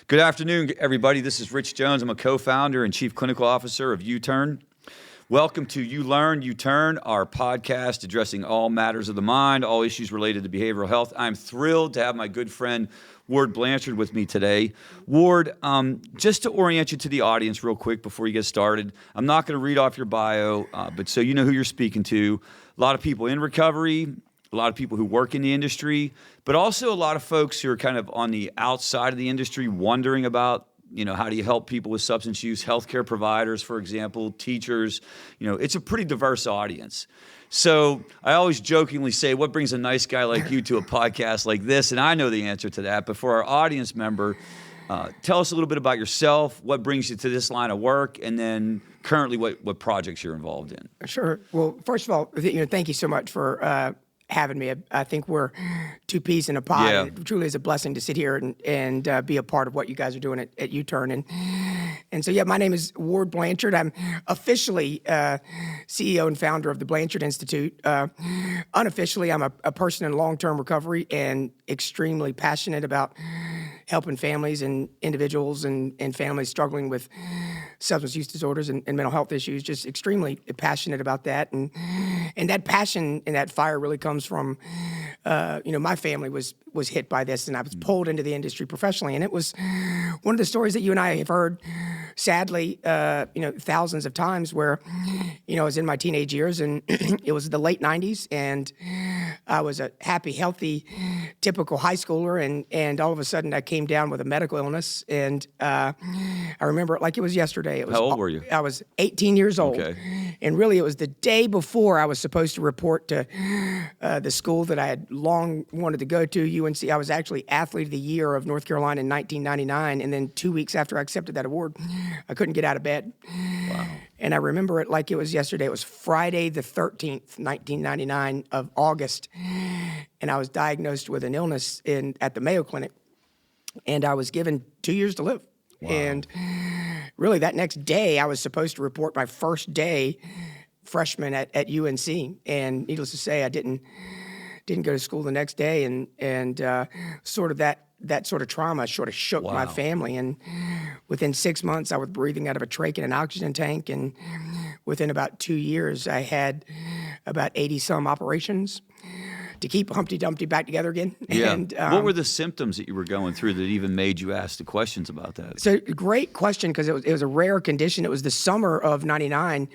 Good afternoon, everybody. This is Rich Jones. I'm a co-founder and chief clinical officer of Youturn. Welcome to You Learn, Youturn, our podcast addressing all matters of the mind, all issues related to behavioral health. I'm thrilled to have my good friend Ward Blanchard with me today. Ward, just to orient you to the audience real quick before you get started, I'm not going to read off your bio, but so you know who you're speaking to. A lot of people in recovery, a lot of people who work in the industry, but also a lot of folks who are kind of on the outside of the industry wondering about, how do you help people with substance use, healthcare providers, for example, teachers. It's a pretty diverse audience. So I always jokingly say, what brings a nice guy like you to a podcast like this? And I know the answer to that, but for our audience member, tell us a little bit about yourself, what brings you to this line of work, and then currently what projects you're involved in. Sure. Well, first of all, thank you so much for having me. I think we're two peas in a pod. Yeah. It truly is a blessing to sit here and be a part of what you guys are doing at Youturn. And so, my name is Ward Blanchard. I'm officially CEO and founder of the Blanchard Institute. Unofficially, I'm a person in long-term recovery and extremely passionate about helping families and individuals and families struggling with substance use disorders and mental health issues. Just extremely passionate about that. And that passion and that fire really comes from, my family was hit by this, and I was pulled into the industry professionally. And it was one of the stories that you and I have heard, sadly, thousands of times where, I was in my teenage years, and it was the late 90s, and I was a happy, healthy, typical high schooler, and all of a sudden I came down with a medical illness, and I remember it like it was yesterday. It was, How old were you? I was 18 years old. Okay. And really, it was the day before I was supposed to report to the school that I had long wanted to go to, UNC. I was actually Athlete of the Year of North Carolina in 1999, and then 2 weeks after I accepted that award, I couldn't get out of bed. Wow. And I remember it like it was yesterday. It was Friday the 13th, 1999 of August, and I was diagnosed with an illness at the Mayo Clinic, and I was given 2 years to live. Wow. And really, that next day, I was supposed to report my first day freshman at UNC, and needless to say, I didn't go to school the next day, and sort of that sort of trauma sort of shook my family. And within 6 months, I was breathing out of a trach and an oxygen tank, and within about 2 years, I had about 80-some operations to keep Humpty Dumpty back together again. Yeah. And, what were the symptoms that you were going through that even made you ask the questions about that? So great question, because it was a rare condition. It was the summer of '99,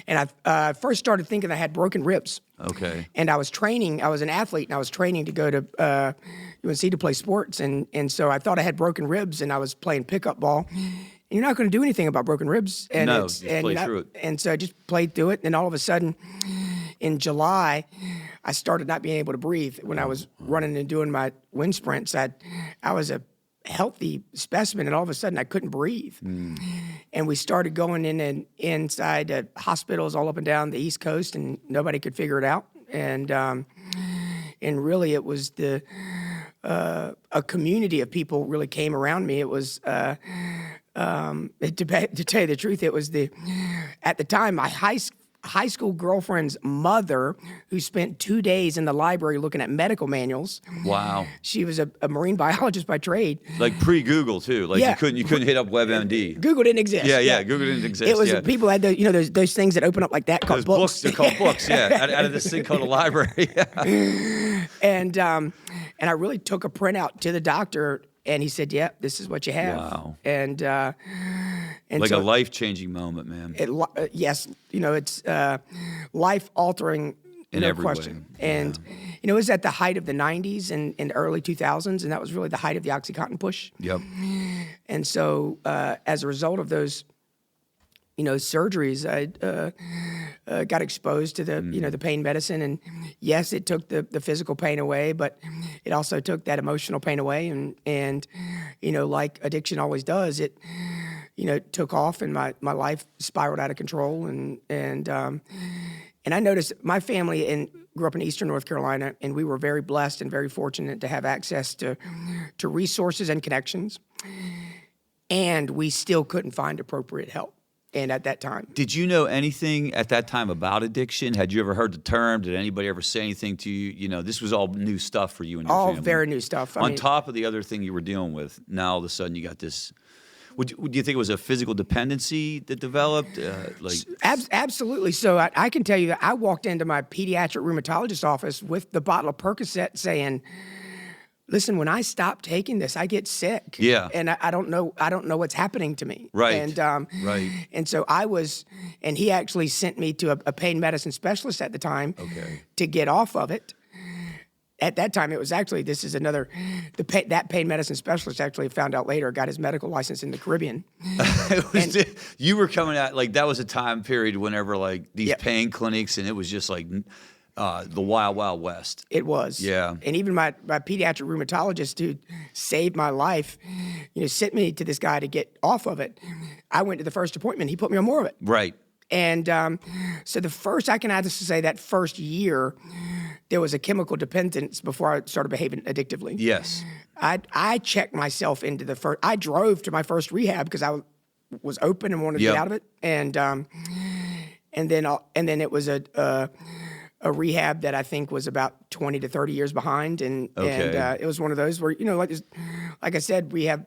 and I first started thinking I had broken ribs. Okay. And I was training. I was an athlete, and I was training to go to UNC to play sports, and so I thought I had broken ribs, and I was playing pickup ball. And you're not going to do anything about broken ribs. And no, just play through it. And so I just played through it, and all of a sudden, in July, I started not being able to breathe. When I was running and doing my wind sprints, I was a healthy specimen, and all of a sudden I couldn't breathe. And we started going inside hospitals all up and down the East Coast, and nobody could figure it out. And really, it was a community of people really came around me. It was to tell you the truth, it was at the time my high school girlfriend's mother, who spent 2 days in the library looking at medical manuals. Wow. She was a marine biologist by trade. Like pre-Google too. Like you couldn't hit up WebMD. Google didn't exist. Yeah. Google didn't exist. It was people had those things that open up like that called books. They're called books. Yeah, out of this thing called a library. And I really took a printout to the doctor, and he said, "Yeah, this is what you have." Wow. And like so a life-changing moment, man. Yes, it's life-altering, In every question. way. And it was at the height of the '90s and the early 2000s, and that was really the height of the OxyContin push. Yep. And so, as a result of those, surgeries, I got exposed to the pain medicine, and yes, it took the physical pain away, but it also took that emotional pain away, and like addiction always does, it took off, and my life spiraled out of control, and I noticed my family grew up in Eastern North Carolina, and we were very blessed and very fortunate to have access to resources and connections, and we still couldn't find appropriate help. and at that time. Did you know anything at that time about addiction? Had you ever heard the term? Did anybody ever say anything to you? You know, this was all new stuff for you and your family. All very new stuff. On top of the other thing you were dealing with, now all of a sudden you got this. Would you think it was a physical dependency that developed? Absolutely. So I can tell you that I walked into my pediatric rheumatologist office with the bottle of Percocet saying, listen, when I stop taking this, I get sick. Yeah. And I don't know what's happening to me. Right. And, right. And so and he actually sent me to a pain medicine specialist at the time to get off of it. At that time, it was actually, that pain medicine specialist actually found out later, got his medical license in the Caribbean. You were coming out, like, that was a time period whenever, like, these pain clinics, and it was just like the wild, wild west. It was. Yeah. And even my pediatric rheumatologist who saved my life, sent me to this guy to get off of it. I went to the first appointment. He put me on more of it. Right. And so I can honestly say that first year, there was a chemical dependence before I started behaving addictively. Yes. I checked myself into I drove to my first rehab because I was open and wanted to get out of it. And then it was a rehab that I think was about 20 to 30 years behind. And it was one of those where, like I said, we have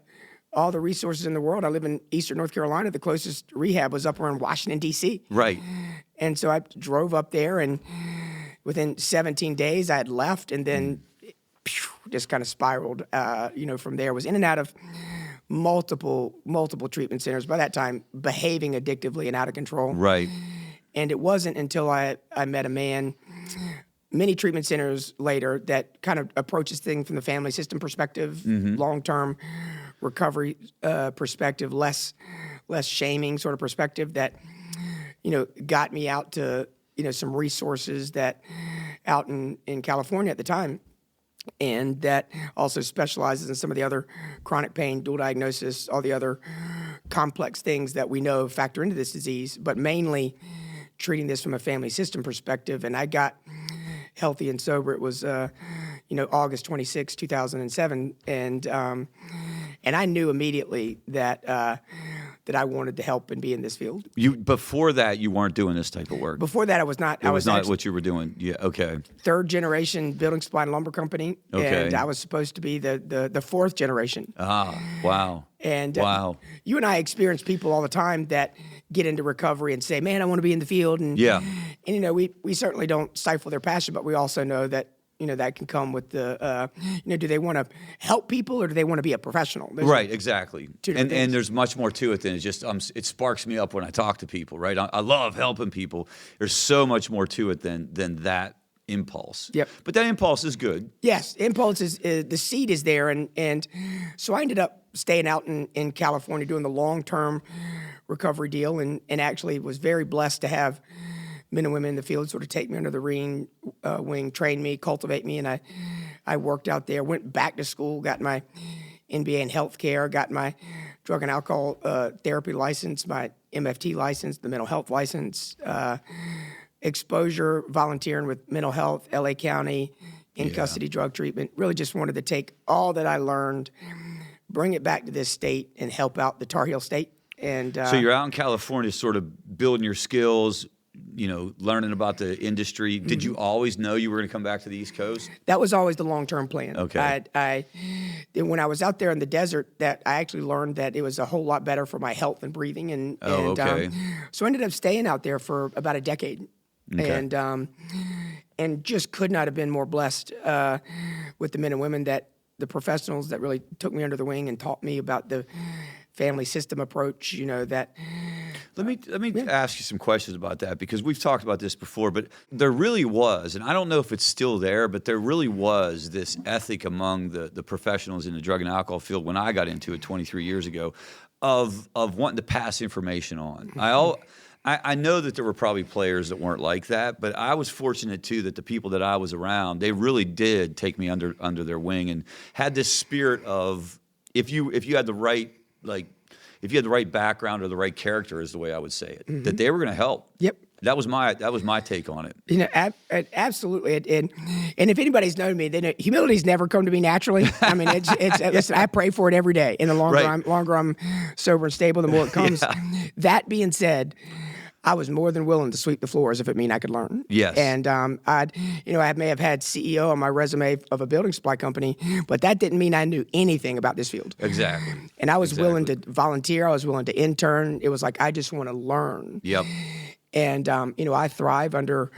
all the resources in the world. I live in Eastern North Carolina. The closest rehab was up around Washington, D.C. Right. And so I drove up there, and within 17 days I had left, and then just kind of spiraled, from there. Was in and out of multiple treatment centers. By that time, behaving addictively and out of control. Right. And it wasn't until I met a man many treatment centers later that kind of approaches things from the family system perspective, long-term recovery perspective, less shaming sort of perspective that, got me out to, some resources that out in California at the time, and that also specializes in some of the other chronic pain, dual diagnosis, all the other complex things that we know factor into this disease, but mainly treating this from a family system perspective. And I got healthy and sober. It was, August 26, 2007. And I knew immediately that I wanted to help and be in this field. Before that, you weren't doing this type of work. Before that, I was not. It was not what you were doing. Yeah. Okay. Third generation building supply and lumber company. Okay. And I was supposed to be the fourth generation. Ah. Wow. And wow. You and I experience people all the time that get into recovery and say, "Man, I want to be in the field." And we certainly don't stifle their passion, but we also know that that can come with the do they want to help people or do they want to be a professional? Right, exactly. And there's much more to it than it's just it sparks me up when I talk to people. Right, I love helping people. There's so much more to it than that impulse. Yep. But that impulse is good. Yes, impulse is the seed is there, and so I ended up staying out in California doing the long-term recovery deal, and actually was very blessed to have men and women in the field sort of take me under the wing, train me, cultivate me, and I worked out there, went back to school, got my MBA in healthcare, got my drug and alcohol therapy license, my MFT license, the mental health license, exposure, volunteering with mental health, LA County, in custody drug treatment. Really just wanted to take all that I learned, bring it back to this state, and help out the Tar Heel state. And so you're out in California, sort of building your skills, learning about the industry. Did you always know you were going to come back to the East Coast? That was always the long-term plan. Okay. When I was out there in the desert, that I actually learned that it was a whole lot better for my health and breathing. So I ended up staying out there for about a decade. Okay. And just could not have been more blessed with the men and women the professionals that really took me under the wing and taught me about the family system approach, that. Let me ask you some questions about that, because we've talked about this before, but there really was, and I don't know if it's still there, but there really was this ethic among the professionals in the drug and alcohol field when I got into it 23 years ago of wanting to pass information on. I know that there were probably players that weren't like that, but I was fortunate too that the people that I was around, they really did take me under their wing and had this spirit of if you had the right background or the right character is the way I would say it, that they were going to help. Yep. That was my take on it. You know, absolutely. And if anybody's known me, they know humility's never come to me naturally. I mean, listen, I pray for it every day. And the longer I'm sober and stable, the more it comes. Yeah. That being said, I was more than willing to sweep the floors if it mean I could learn. Yes. And I may have had CEO on my resume of a building supply company, but that didn't mean I knew anything about this field. Exactly. And I was willing to volunteer. I was willing to intern. It was like, I just want to learn. Yep. And, I thrive under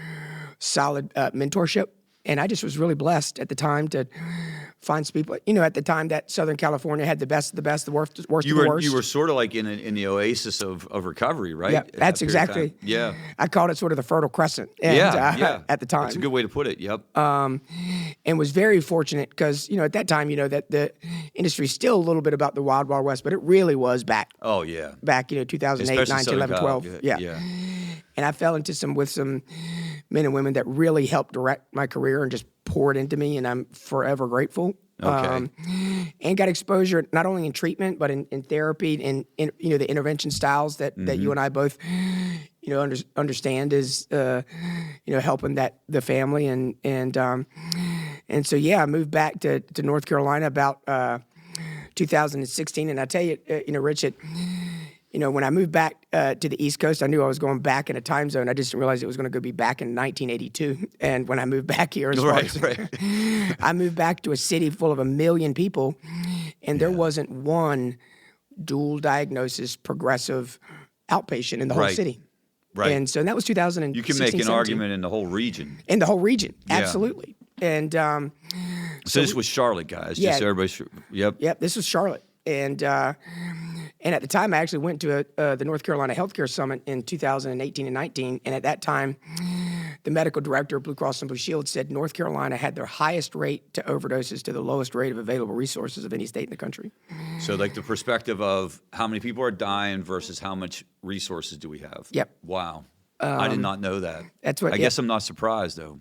solid mentorship. And I just was really blessed at the time to find people. At the time that Southern California had the best of the best, the worst of the worst. You were sort of like in the oasis of recovery, right? Yeah, that's exactly. Yeah. I called it sort of the Fertile Crescent. At the time. That's a good way to put it. Yep. And was very fortunate because, at that time, that the industry's still a little bit about the Wild Wild West, but it really was back. Oh, yeah. Back, 2008, Especially 9, 10, 11, 12. Yeah. And I fell into some men and women that really helped direct my career and just poured into me, and I'm forever grateful. Okay. And got exposure not only in treatment but in therapy and in the intervention styles that you and I both understand is helping the family and so I moved back to North Carolina about 2016, and I tell you, Rich, when I moved back to the East Coast, I knew I was going back in a time zone. I just didn't realize it was going to go be back in 1982. And when I moved back here, I moved back to a city full of 1 million people, and there wasn't one dual diagnosis progressive outpatient in the whole city. Right. And so that was 2016. You can make an 17. argument in the whole region. In the whole region, absolutely. And so this was Charlotte, guys. Just so everybody's. Yep. Yep. This was Charlotte, and at the time, I actually went to the North Carolina Healthcare Summit in 2018 and 19. And at that time, the medical director of Blue Cross and Blue Shield said North Carolina had their highest rate to overdoses to the lowest rate of available resources of any state in the country. So like the perspective of how many people are dying versus how much resources do we have? Yep. Wow. I did not know that. That's what. I guess I'm not surprised though.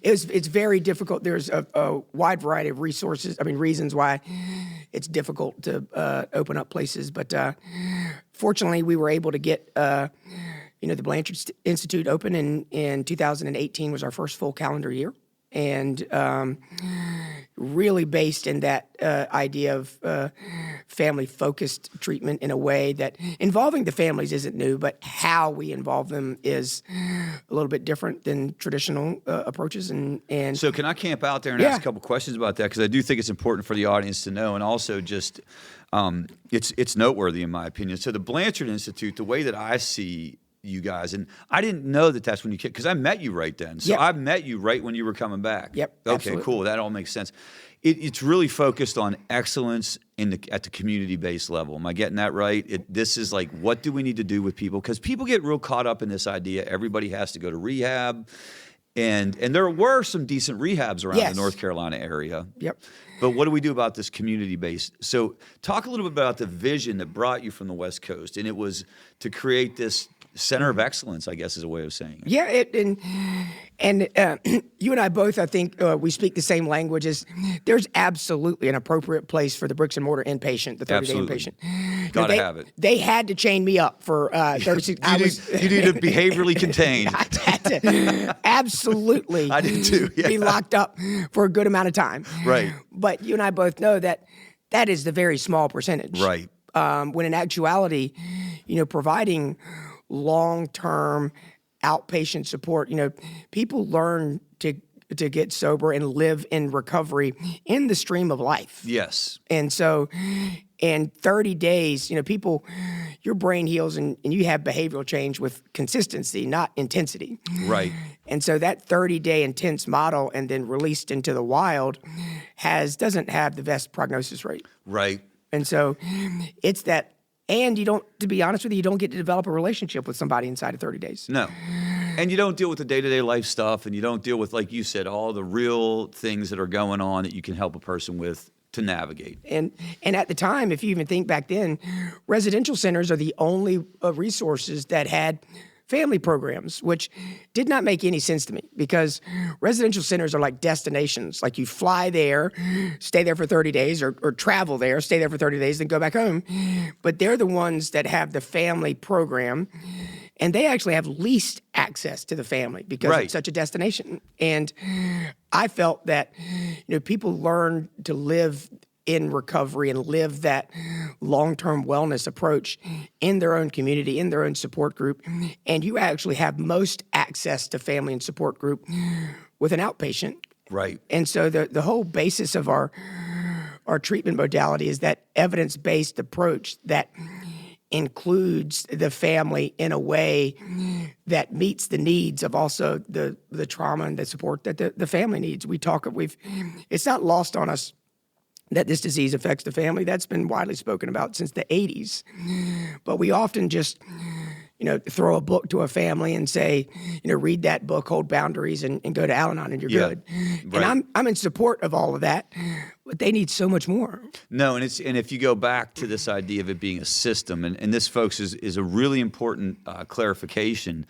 It's very difficult. There's a wide variety of reasons why it's difficult to open up places. But fortunately, we were able to get the Blanchard Institute open in 2018 was our first full calendar year, and really based in that idea of family-focused treatment in a way that involving the families isn't new, but how we involve them is a little bit different than traditional approaches. And so can I camp out there and ask a couple questions about that? Because I do think it's important for the audience to know, and also just it's noteworthy in my opinion. So the Blanchard Institute, the way that I see you guys, and I didn't know that that's when you came, because I met you right then. So I met you right when you were coming back. Yep. Okay, absolutely. Cool. That all makes sense. It's really focused on excellence at the community-based level. Am I getting that right? This is like, what do we need to do with people? Because people get real caught up in this idea. Everybody has to go to rehab. And there were some decent rehabs around the North Carolina area. Yep. But what do we do about this community-based? So talk a little bit about the vision that brought you from the West Coast. And it was to create this center of excellence, I guess is a way of saying it. Yeah, and you and I both, I think, we speak the same languages. There's absolutely an appropriate place for the bricks and mortar inpatient, the 30-day inpatient. Gotta have it. They had to chain me up for 36 hours. You need to behaviorally contained. I had to absolutely I did too, be locked up for a good amount of time. Right. But you and I both know that is the very small percentage. Right. When in actuality, providing long-term outpatient support, people learn to get sober and live in recovery in the stream of life. Yes. And so in 30 days, people, your brain heals and you have behavioral change with consistency, not intensity. Right. And so that 30-day intense model and then released into the wild doesn't have the best prognosis rate. Right. And so it's that. And to be honest with you, you don't get to develop a relationship with somebody inside of 30 days. No. And you don't deal with the day-to-day life stuff, and you don't deal with, like you said, all the real things that are going on that you can help a person with to navigate. And at the time, if you even think back then, residential centers are the only resources that had family programs, which did not make any sense to me because residential centers are like destinations. Like you fly there, stay there for 30 days or travel there, stay there for 30 days, then go back home. But they're the ones that have the family program. And they actually have least access to the family because Right. it's such a destination. And I felt that, people learn to live in recovery and live that long-term wellness approach in their own community, in their own support group. And you actually have most access to family and support group with an outpatient. Right. And so the whole basis of our treatment modality is that evidence-based approach that includes the family in a way that meets the needs of also the trauma and the support that the family needs. It's not lost on us that this disease affects the family. That's been widely spoken about since the 80s. But we often just, throw a book to a family and say, read that book, hold boundaries, and go to Al-Anon, and you're good. Right. And I'm in support of all of that, but they need so much more. No, and if you go back to this idea of it being a system, and this, folks, is a really important clarification.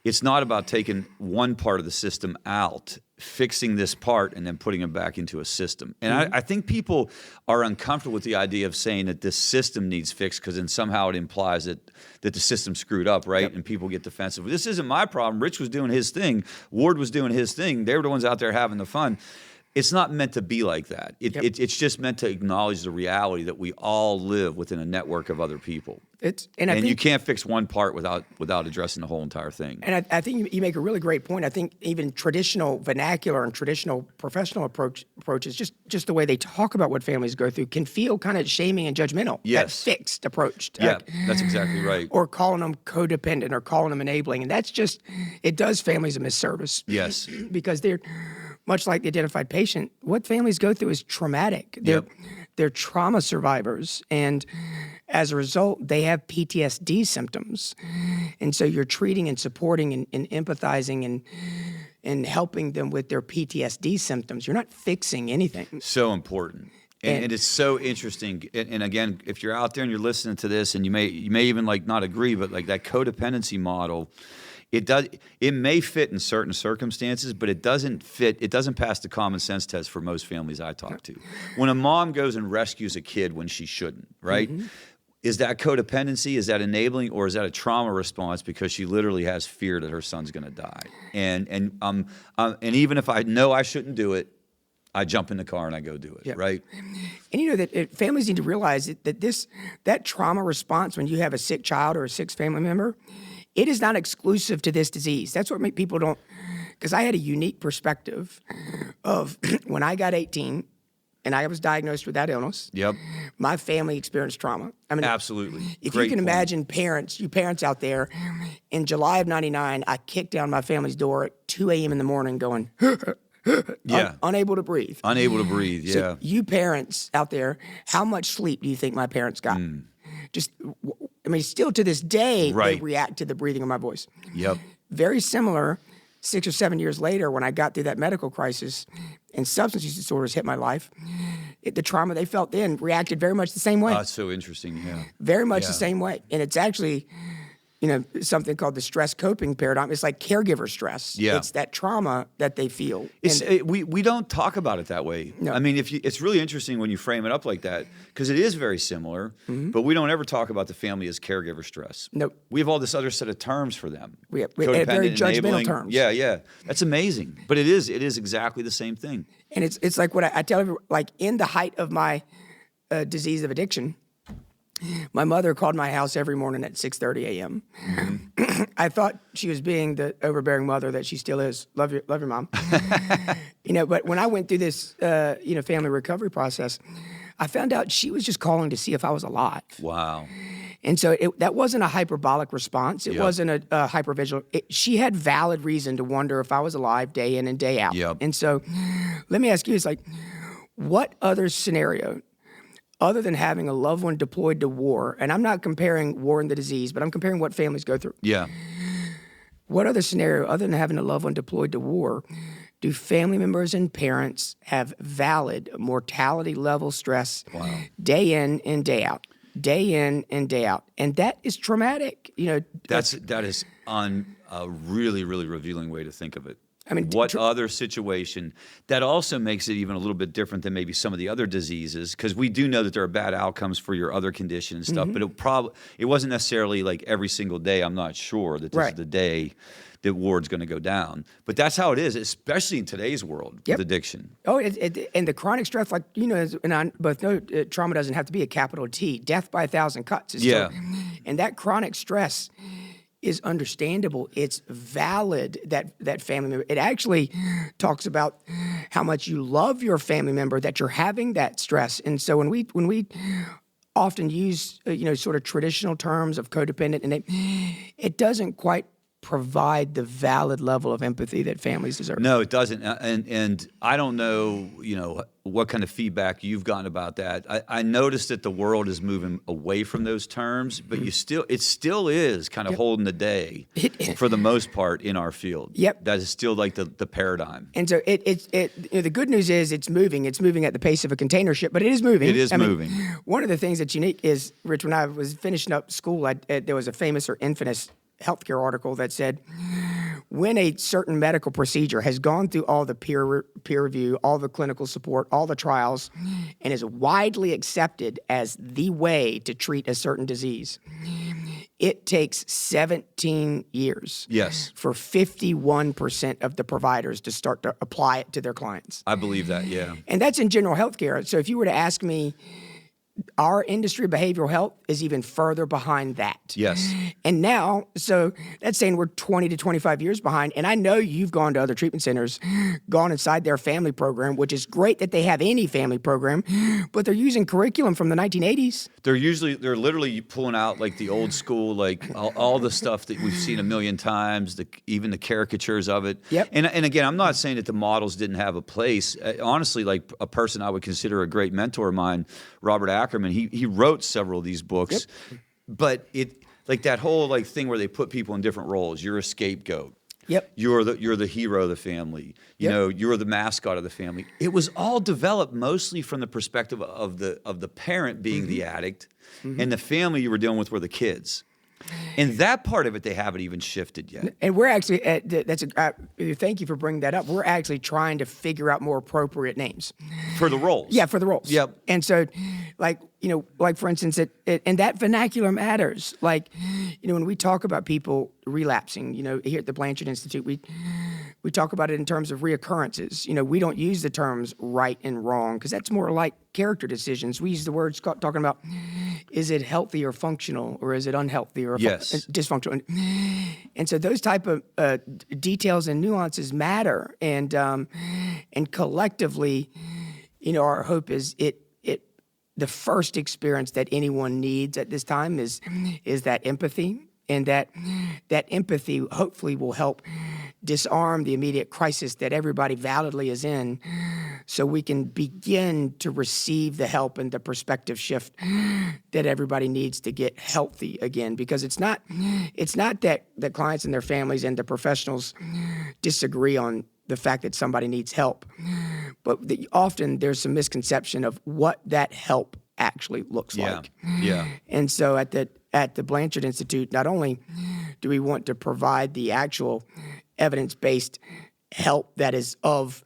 It's not about taking one part of the system out, fixing this part, and then putting it back into a system. And I think people are uncomfortable with the idea of saying that this system needs fixed because then somehow it implies that the system screwed up, right? Yep. And people get defensive. This isn't my problem. Rich was doing his thing. Ward was doing his thing. They were the ones out there having the fun. It's not meant to be like that. It's just meant to acknowledge the reality that we all live within a network of other people. I think you can't fix one part without addressing the whole entire thing. And I think you make a really great point. I think even traditional vernacular and traditional professional approaches, just the way they talk about what families go through, can feel kind of shaming and judgmental. Yes. That fixed approach. Yeah, that's exactly right. Or calling them codependent or calling them enabling. And that's just, it does families a misservice. Yes. Because they're, much like the identified patient, what families go through is traumatic. They're trauma survivors. And as a result, they have PTSD symptoms. And so you're treating and supporting and empathizing and helping them with their PTSD symptoms. You're not fixing anything. So important. And it's so interesting. And again, if you're out there and you're listening to this, and you may even not agree, but that codependency model, it may fit in certain circumstances, but it doesn't pass the common sense test for most families I talk to. When a mom goes and rescues a kid when she shouldn't, right? Mm-hmm. Is that codependency? Is that enabling? Or is that a trauma response because she literally has fear that her son's going to die? And even if I know I shouldn't do it, I jump in the car and I go do it, right? And that families need to realize that trauma response when you have a sick child or a sick family member, it is not exclusive to this disease. That's what people don't, because I had a unique perspective of when I got 18 and I was diagnosed with that illness. Yep. My family experienced trauma. I mean, absolutely. If you can imagine you parents out there, in July of '99, I kicked down my family's door at 2 a.m. in the morning going, unable to breathe. Unable to breathe, yeah. So you parents out there, how much sleep do you think my parents got? Still to this day, They react to the breathing of my voice. Yep. Very similar, 6 or 7 years later, when I got through that medical crisis and substance use disorders hit my life, the trauma they felt then reacted very much the same way. That's so interesting, yeah. Very much the same way. And it's actually, something called the stress coping paradigm. It's like caregiver stress. Yeah. It's that trauma that they feel. We don't talk about it that way. No. I mean, it's really interesting when you frame it up like that, because it is very similar, but we don't ever talk about the family as caregiver stress. Nope. We have all this other set of terms for them. We have very judgmental enabling terms. Yeah. That's amazing. But it is exactly the same thing. And it's like what I tell everyone, like in the height of my disease of addiction, my mother called my house every morning at 6:30 a.m. Mm-hmm. I thought she was being the overbearing mother that she still is. Love your mom. But when I went through this, family recovery process, I found out she was just calling to see if I was alive. Wow. And so that wasn't a hyperbolic response. It wasn't a hypervigilant. She had valid reason to wonder if I was alive day in and day out. Yep. And so let me ask you, it's like, what other scenario, other than having a loved one deployed to war, and I'm not comparing war and the disease, but I'm comparing what families go through. Yeah. What other scenario, other than having a loved one deployed to war, do family members and parents have valid mortality level stress day in and day out? Day in and day out. And that is traumatic. That is on a really, really revealing way to think of it. I mean, what other situation that also makes it even a little bit different than maybe some of the other diseases, because we do know that there are bad outcomes for your other condition and stuff, but it wasn't necessarily like every single day. I'm not sure that this is the day that Ward's going to go down, but that's how it is, especially in today's world with addiction. Oh, and the chronic stress, like, you know, and I both know, trauma doesn't have to be a capital T. Death by 1,000 cuts is still, and that chronic stress is understandable. It's valid that family member. It actually talks about how much you love your family member, that you're having that stress. And so when we often use sort of traditional terms of codependent, and it doesn't quite provide the valid level of empathy that families deserve. No, it doesn't. And I don't know, what kind of feedback you've gotten about that. I noticed that the world is moving away from those terms, but it still is kind of holding the day for the most part in our field. Yep. That is still like the paradigm. And so the good news is it's moving. It's moving at the pace of a container ship, but it is moving. It is moving. One of the things that's unique is, Rich, when I was finishing up school, there was a famous or infamous healthcare article that said, when a certain medical procedure has gone through all the peer review, all the clinical support, all the trials, and is widely accepted as the way to treat a certain disease, it takes 17 years for 51% of the providers to start to apply it to their clients. I believe that, yeah. And that's in general healthcare. So if you were to ask me, our industry, behavioral health, is even further behind that. Yes. And now, so that's saying we're 20 to 25 years behind. And I know you've gone to other treatment centers, gone inside their family program, which is great that they have any family program, but they're using curriculum from the 1980s. They're literally pulling out like the old school, like all the stuff that we've seen a million times, even the caricatures of it. Yep. And again, I'm not saying that the models didn't have a place. Honestly, like a person I would consider a great mentor of mine, Robert Ackerman, he wrote several of these books, but it like that whole like thing where they put people in different roles. You're a scapegoat. Yep. You're the hero of the family. You know, you're the mascot of the family. It was all developed mostly from the perspective of the parent being the addict, and the family you were dealing with were the kids. And that part of it, they haven't even shifted yet. And we're actually, thank you for bringing that up. We're actually trying to figure out more appropriate names. For the roles. Yeah, for the roles. Yep. And so, like for instance, and that vernacular matters. Like, when we talk about people relapsing, here at the Blanchard Institute, we talk about it in terms of reoccurrences. We don't use the terms right and wrong, because that's more like character decisions. We use the words talking about, is it healthy or functional, or is it unhealthy or dysfunctional? And so those type of details and nuances matter. And collectively, our hope is the first experience that anyone needs at this time is that empathy, and that empathy hopefully will help disarm the immediate crisis that everybody validly is in, so we can begin to receive the help and the perspective shift that everybody needs to get healthy again. Because it's not that the clients and their families and the professionals disagree on the fact that somebody needs help, but often there's some misconception of what that help actually looks like. Yeah. And so at the Blanchard Institute, not only do we want to provide the actual evidence-based help that is of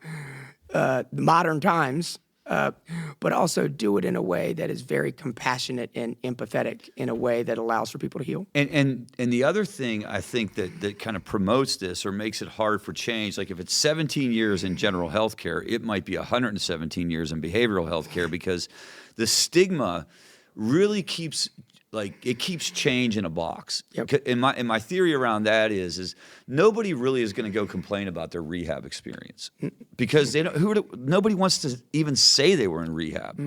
modern times, but also do it in a way that is very compassionate and empathetic, in a way that allows for people to heal. And the other thing I think that kind of promotes this or makes it hard for change, like if it's 17 years in general health care, it might be 117 years in behavioral health care, because the stigma really keeps change in a box. Yep. And my theory around that is nobody really is going to go complain about their rehab experience, because nobody wants to even say they were in rehab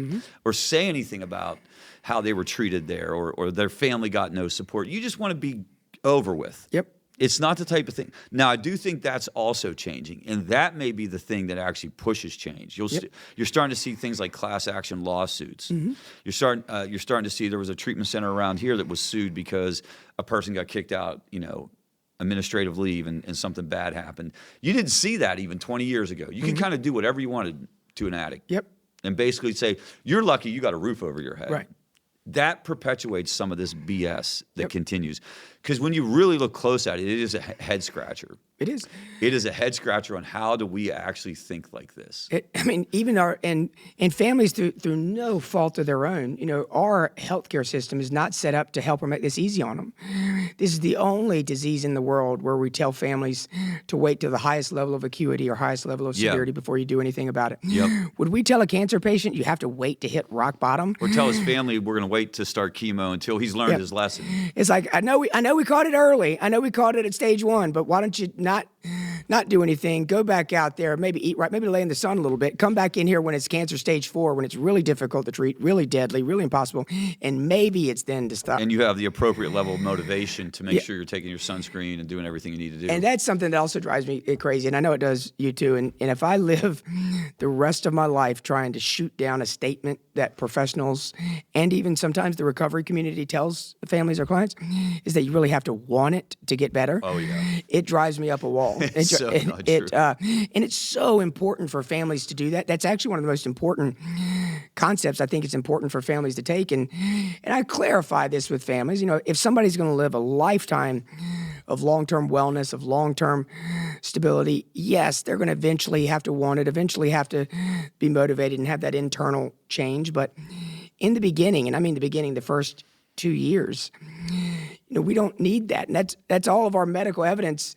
or say anything about how they were treated there, or their family got no support. You just want to be over with. Yep. It's not the type of thing. Now, I do think that's also changing, and that may be the thing that actually pushes change. You're starting to see things like class action lawsuits. You're starting to see there was a treatment center around here that was sued because a person got kicked out, administrative leave, and something bad happened. You didn't see that even 20 years ago. You could kind of do whatever you wanted to an addict. Yep. And basically say, you're lucky you got a roof over your head. Right. That perpetuates some of this BS that continues. Because when you really look close at it, it is a head scratcher. It is. It is a head scratcher on how do we actually think like this. I mean, even and families through no fault of their own, our healthcare system is not set up to help or make this easy on them. This is the only disease in the world where we tell families to wait to the highest level of acuity or highest level of severity before you do anything about it. Yep. Would we tell a cancer patient you have to wait to hit rock bottom? Or tell his family we're going to wait to start chemo until he's learned his lesson. It's like, I know we caught it early. I know we caught it at stage 1, but why don't you not do anything, go back out there, maybe eat right, maybe lay in the sun a little bit, come back in here when it's cancer stage 4, when it's really difficult to treat, really deadly, really impossible, and maybe it's then to stop. And you have the appropriate level of motivation to make sure you're taking your sunscreen and doing everything you need to do. And that's something that also drives me crazy, and I know it does you too. And if I live the rest of my life trying to shoot down a statement that professionals and even sometimes the recovery community tells families or clients is that you really have to want it to get better. Oh, yeah. It drives me up a wall. It's so not true. And it's so important for families to do that. That's actually one of the most important concepts I think it's important for families to take. And I clarify this with families. If somebody's going to live a lifetime of long-term wellness, of long-term stability, yes, they're going to eventually have to want it, eventually have to be motivated and have that internal change. But in the beginning, and I mean the beginning, the first 2 years, we don't need that. And that's all of our medical evidence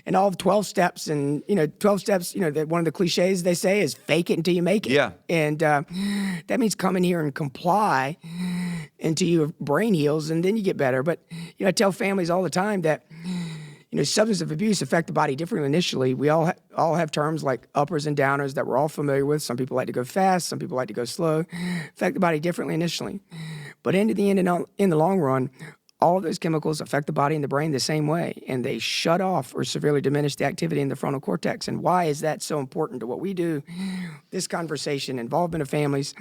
and all of 12 steps. And, 12 steps, one of the cliches they say is fake it until you make it. Yeah. And that means come in here and comply until your brain heals and then you get better. But, I tell families all the time that, substance abuse affect the body differently initially. We all have terms like uppers and downers that we're all familiar with. Some people like to go fast. Some people like to go slow. Affect the body differently initially. But in the end and in the long run, all of those chemicals affect the body and the brain the same way, and they shut off or severely diminish the activity in the frontal cortex. And why is that so important to what we do? This conversation, involvement of families,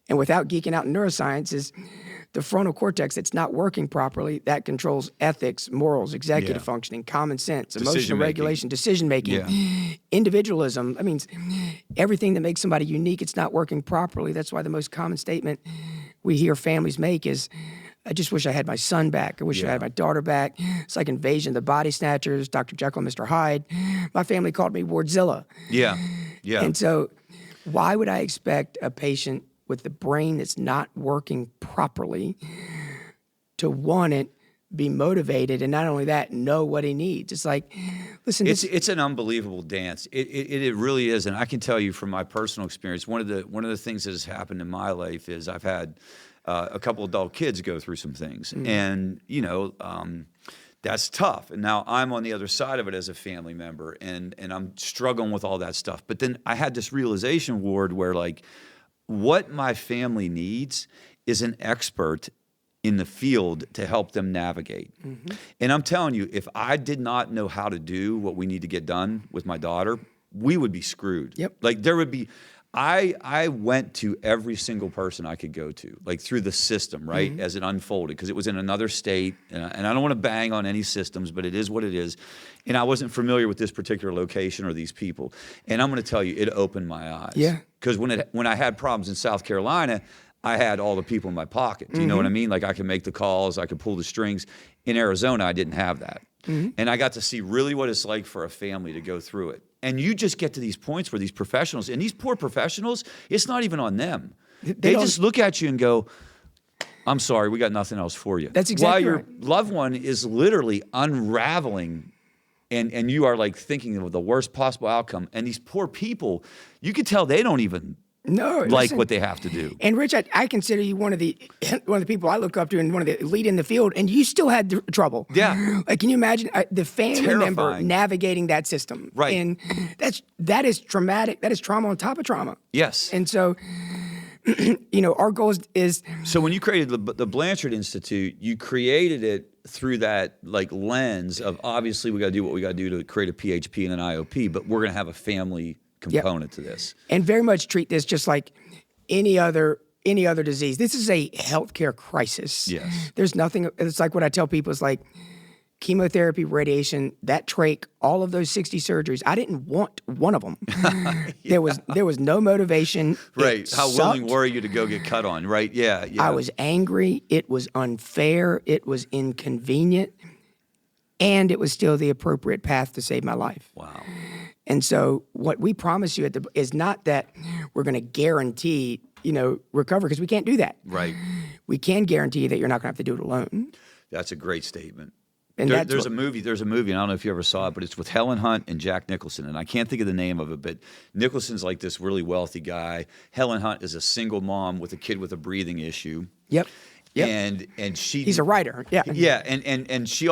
and without geeking out in neuroscience, is the frontal cortex that's not working properly, that controls ethics, morals, executive functioning, common sense, emotional regulation, decision-making, individualism. That means everything that makes somebody unique, it's not working properly. That's why the most common statement we hear families make is, I just wish I had my son back. I wish I had my daughter back. It's like Invasion of the Body Snatchers, Dr. Jekyll and Mr. Hyde. My family called me Wardzilla. Yeah, yeah. And so why would I expect a patient with the brain that's not working properly to want it, be motivated, and not only that, know what he needs? It's like, listen. It's an unbelievable dance. It really is. And I can tell you from my personal experience, one of the things that has happened in my life is I've had a couple adult kids go through some things, and that's tough. And now I'm on the other side of it as a family member, and I'm struggling with all that stuff. But then I had this realization, Ward, where like what my family needs is an expert in the field to help them navigate. And I'm telling you, if I did not know how to do what we need to get done with my daughter, we would be screwed. Yep. Like there would be. I went to every single person I could go to, like through the system, right, as it unfolded, because it was in another state. And I don't want to bang on any systems, but it is what it is. And I wasn't familiar with this particular location or these people. And I'm going to tell you, it opened my eyes. Yeah. Because when I had problems in South Carolina, I had all the people in my pocket. Do you know what I mean? Like I could make the calls, I could pull the strings. In Arizona, I didn't have that. And I got to see really what it's like for a family to go through it. And you just get to these points where these professionals, and these poor professionals, it's not even on them. They just look at you and go, I'm sorry, we got nothing else for you. That's exactly While right. your loved one is literally unraveling and you are like thinking of the worst possible outcome. And these poor people, you could tell they don't even what they have to do. And Rich, I consider you one of the people I look up to and one of the elite in the field, and you still had trouble. Yeah. Like, can you imagine the family member Terrifying. navigating that system? Right. And that is traumatic. That is trauma on top of trauma. Yes. And so, our goal is. So when you created the Blanchard Institute, you created it through that like lens of obviously we got to do what we got to do to create a PHP and an IOP, but we're going to have a family component to this. And very much treat this just like any other disease. This is a healthcare crisis. Yes. There's nothing, it's like what I tell people is like chemotherapy, radiation, that trach, all of those 60 surgeries, I didn't want one of them. There was no motivation. Right. It How sucked. willing were you to go get cut on? Right. Yeah. I was angry. It was unfair. It was inconvenient. and it was still the appropriate path to save my life. Wow. And so what we promise you is not that we're going to guarantee, recovery, because we can't do that. Right. We can guarantee that you're not going to have to do it alone. That's a great statement. And There's a movie, and I don't know if you ever saw it, but it's with Helen Hunt and Jack Nicholson, and I can't think of the name of it, but Nicholson's like this really wealthy guy. Helen Hunt is a single mom with a kid with a breathing issue. Yep. And he's a writer. Yeah. Yeah, and she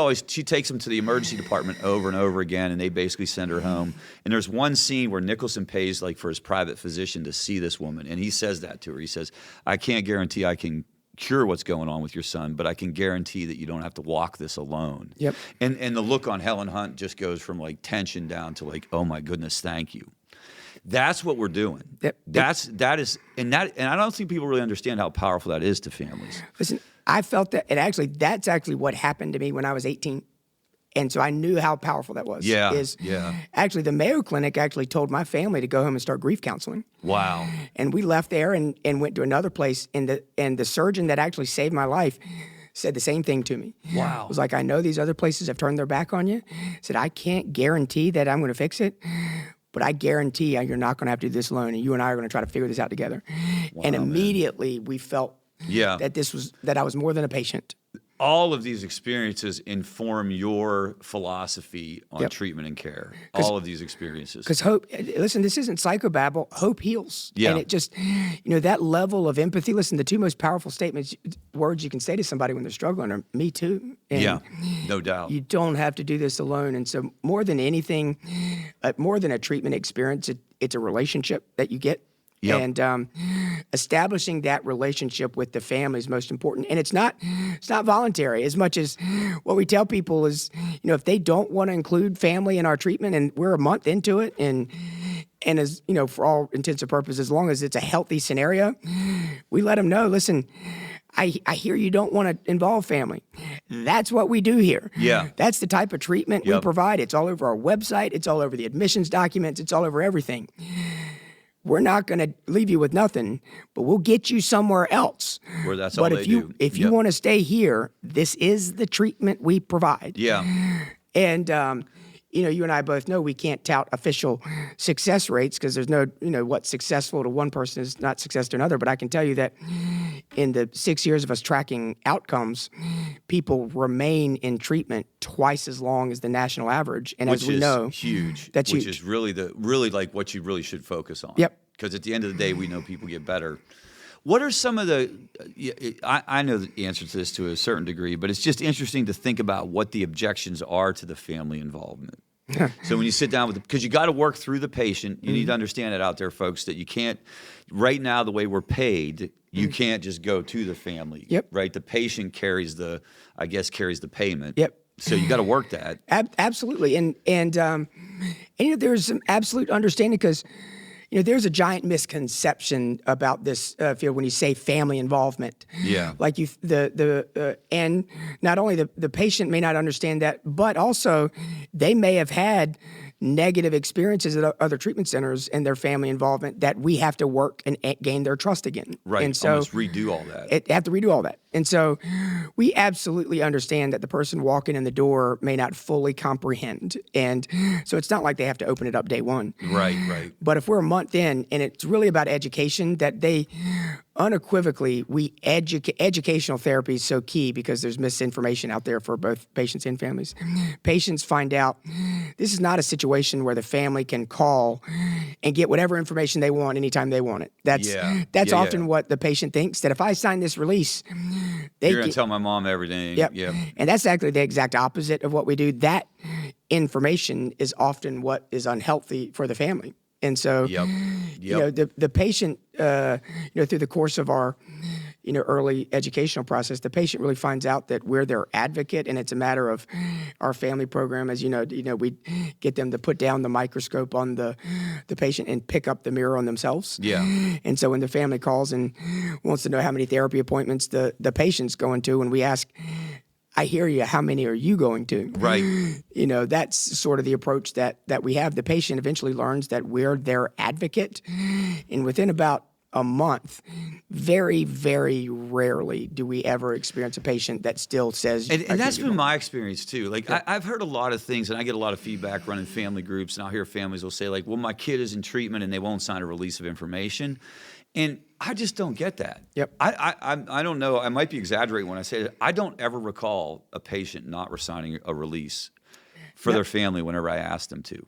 takes him to the emergency department over and over again, and they basically send her home. And there's one scene where Nicholson pays like for his private physician to see this woman, and he says that to her. He says, "I can't guarantee I can cure what's going on with your son, but I can guarantee that you don't have to walk this alone." Yep. And the look on Helen Hunt just goes from like tension down to like, "Oh my goodness, thank you." That's what we're doing. Yep. And I don't think people really understand how powerful that is to families. Listen, I felt that, and that's actually what happened to me when I was 18. And so I knew how powerful that was. Yeah. Actually, the Mayo Clinic actually told my family to go home and start grief counseling. Wow. And we left there and went to another place, and the surgeon that actually saved my life said the same thing to me. Wow. It was like, I know these other places have turned their back on you. Said, I can't guarantee that I'm going to fix it, but I guarantee you're not going to have to do this alone, and you and I are going to try to figure this out together. Wow, and immediately we felt that I was more than a patient. All of these experiences inform your philosophy on treatment and care. All of these experiences. Because hope, listen, this isn't psychobabble. Hope heals. Yeah. And it just, that level of empathy. Listen, the two most powerful words you can say to somebody when they're struggling are, me too. And no doubt. You don't have to do this alone. And so more than anything, more than a treatment experience, it's a relationship that you get. Yep. And establishing that relationship with the family is most important. And it's not voluntary as much as what we tell people is, if they don't want to include family in our treatment and we're a month into it and as, for all intents and purposes, as long as it's a healthy scenario, we let them know, listen, I hear you don't want to involve family. That's what we do here. Yeah. That's the type of treatment we provide. It's all over our website. It's all over the admissions documents. It's all over everything. We're not going to leave you with nothing, but we'll get you somewhere else. Where that's all they do. If you want to stay here, this is the treatment we provide. Yeah. And, you and I both know we can't tout official success rates because there's no, what's successful to one person is not success to another. But I can tell you that in the 6 years of us tracking outcomes, people remain in treatment twice as long as the national average. And as we know, huge. That's huge. Which is really like what you really should focus on. Yep. Because at the end of the day, we know people get better. What are some of the? I know the answer to this to a certain degree, but it's just interesting to think about what the objections are to the family involvement. So when you sit down because you got to work through the patient, you need to understand it out there, folks, that you can't. Right now, the way we're paid, you can't just go to the family. Yep. Right. The patient carries the payment. Yep. So you got to work that. Absolutely, and there's some absolute understanding because. There's a giant misconception about this field when you say family involvement. Yeah. Like and not only the patient may not understand that, but also they may have had negative experiences at other treatment centers and their family involvement that we have to work and gain their trust again. Right. And so almost redo all that. Have to redo all that. And so we absolutely understand that the person walking in the door may not fully comprehend. And so it's not like they have to open it up day one. Right. But if we're a month in and it's really about education, that they unequivocally, educational therapy is so key because there's misinformation out there for both patients and families. Patients find out this is not a situation where the family can call and get whatever information they want anytime they want it. That's often what the patient thinks, that if I sign this release, you're going to tell my mom everything. Yep. And that's actually the exact opposite of what we do. That information is often what is unhealthy for the family. And so, the patient, through the course of our, early educational process, the patient really finds out that we're their advocate, and it's a matter of our family program. As we get them to put down the microscope on the patient and pick up the mirror on themselves. Yeah. And so when the family calls and wants to know how many therapy appointments the patient's going to, and we ask, I hear you. How many are you going to? Right. That's sort of the approach that we have. The patient eventually learns that we're their advocate. And within about a month, very, very rarely do we ever experience a patient that still says. And that's been my experience too. Like I've heard a lot of things, and I get a lot of feedback running family groups, and I'll hear families will say like, well, my kid is in treatment and they won't sign a release of information. And I just don't get that. Yep. I don't know. I might be exaggerating when I say that. I don't ever recall a patient not signing a release for their family whenever I asked them to.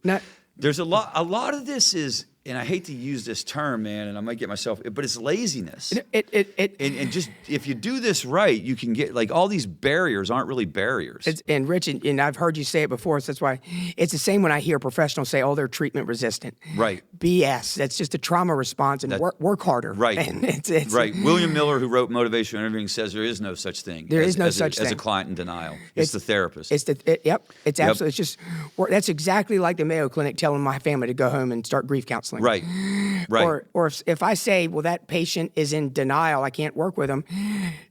There's a lot of this is, and I hate to use this term, man, and I might get myself, but it's laziness. And just, if you do this right, you can get, like, all these barriers aren't really barriers. And Rich, and I've heard you say it before, so that's why it's the same when I hear professionals say, oh, they're treatment resistant. Right. BS. That's just a trauma response, and work harder. Right. And it's right. William Miller, who wrote Motivational Interviewing, says there is no such thing. There is no such thing. As a client in denial. It's the therapist. It's absolutely, it's just, that's exactly like the Mayo Clinic telling my family to go home and start grief counseling. Right. Right. Or if I say, well, that patient is in denial, I can't work with them,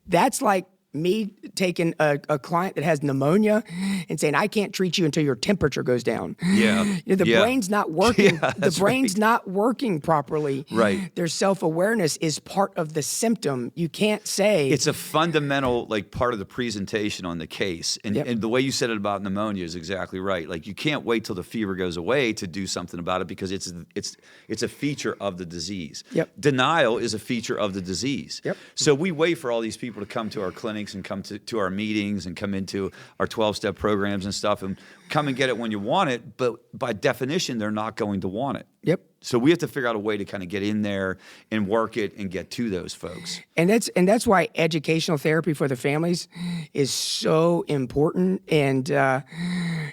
that's like me taking a client that has pneumonia and saying, I can't treat you until your temperature goes down. Yeah. The brain's not working. Yeah, the brain's not working properly. Right. Their self-awareness is part of the symptom. You can't say. It's a fundamental, like, part of the presentation on the case. And, and the way you said it about pneumonia is exactly right. Like, you can't wait till the fever goes away to do something about it because it's a feature of the disease. Yep. Denial is a feature of the disease. Yep. So we wait for all these people to come to our clinics and come to our meetings and come into our 12-step programs and stuff and come and get it when you want it, but by definition, they're not going to want it. Yep. So we have to figure out a way to kind of get in there and work it and get to those folks. And that's why educational therapy for the families is so important, and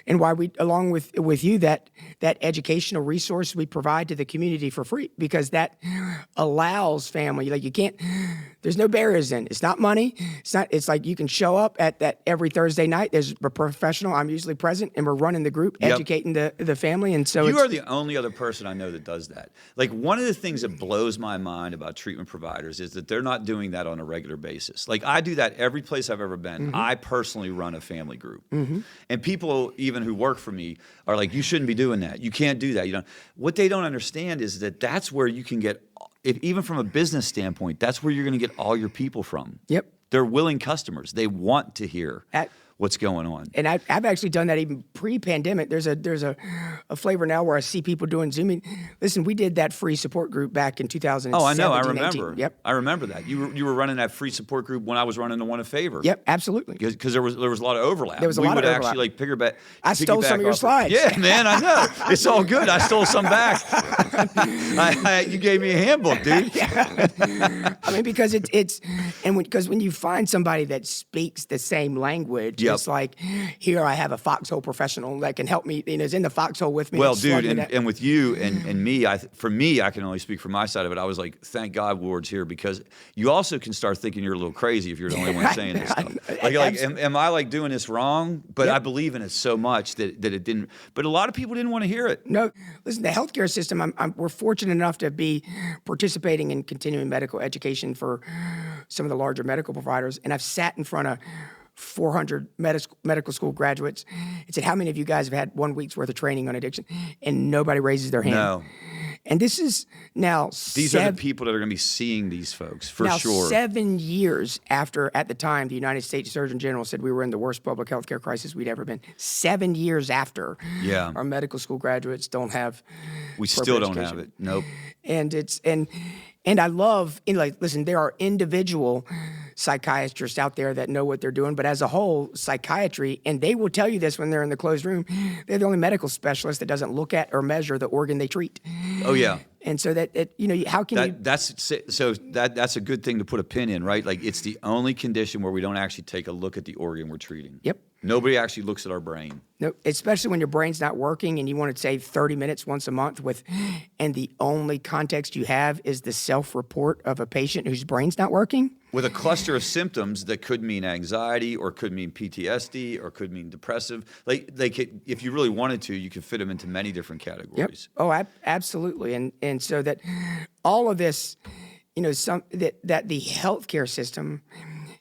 why we, along with you, that educational resource we provide to the community for free, because that allows family, like, you can't, there's no barriers in. It's not money. It's like you can show up at that every Thursday night. There's a professional. I'm usually present, and we're running the group, educating the family. And so you are the only other person I know that does that. Like, one of the things that blows my mind about treatment providers is that they're not doing that on a regular basis. Like, I do that every place I've ever been. Mm-hmm. I personally run a family group. Mm-hmm. And people even who work for me are like, you shouldn't be doing that. You can't do that. You know, what they don't understand is that that's where you can get, even from a business standpoint, that's where you're going to get all your people from. Yep. They're willing customers. They want to hear what's going on. And I've actually done that even pre-pandemic. There's a flavor now where I see people doing Zooming. Listen, we did that free support group back in 2017. Oh, I know. I remember. 18. Yep. I remember that. You were running that free support group when I was running the One in Favor. Yep, absolutely. Because there was a lot of overlap. There was a lot of overlap. We would actually, like, piggyback. I stole some of your slides. Yeah, man, I know. It's all good. I stole some back. You gave me a handbook, dude. I mean, because because when you find somebody that speaks the same language, it's like, here I have a foxhole professional that can help me, is in the foxhole with me. Well, dude, and with you and me, for me, I can only speak from my side of it. I was like, thank God Ward's here, because you also can start thinking you're a little crazy if you're the only one saying this stuff. Am I, like, doing this wrong? But I believe in it so much that it didn't. But a lot of people didn't want to hear it. No, listen, the healthcare system, we're fortunate enough to be participating in continuing medical education for some of the larger medical providers. And I've sat in front of 400 medical school graduates and said, how many of you guys have had 1 week's worth of training on addiction? And nobody raises their hand. No. And this is now These are the people that are going to be seeing these folks, for sure. 7 years after, at the time, the United States Surgeon General said we were in the worst public health care crisis we'd ever been. 7 years after, our medical school graduates don't have We still don't have it. Nope. And I love, listen, there are individual psychiatrists out there that know what they're doing, but as a whole, psychiatry, and they will tell you this when they're in the closed room, they're the only medical specialist that doesn't look at or measure the organ they treat. Oh, yeah. And so how can you? That's a good thing to put a pin in, right? Like, it's the only condition where we don't actually take a look at the organ we're treating. Yep. Nobody actually looks at our brain. No, especially when your brain's not working and you want to save 30 minutes once a month and the only context you have is the self-report of a patient whose brain's not working. With a cluster of symptoms that could mean anxiety or could mean PTSD or could mean depressive. Like, if you really wanted to, you could fit them into many different categories. Yep. Oh, absolutely. And so that all of this, that the healthcare system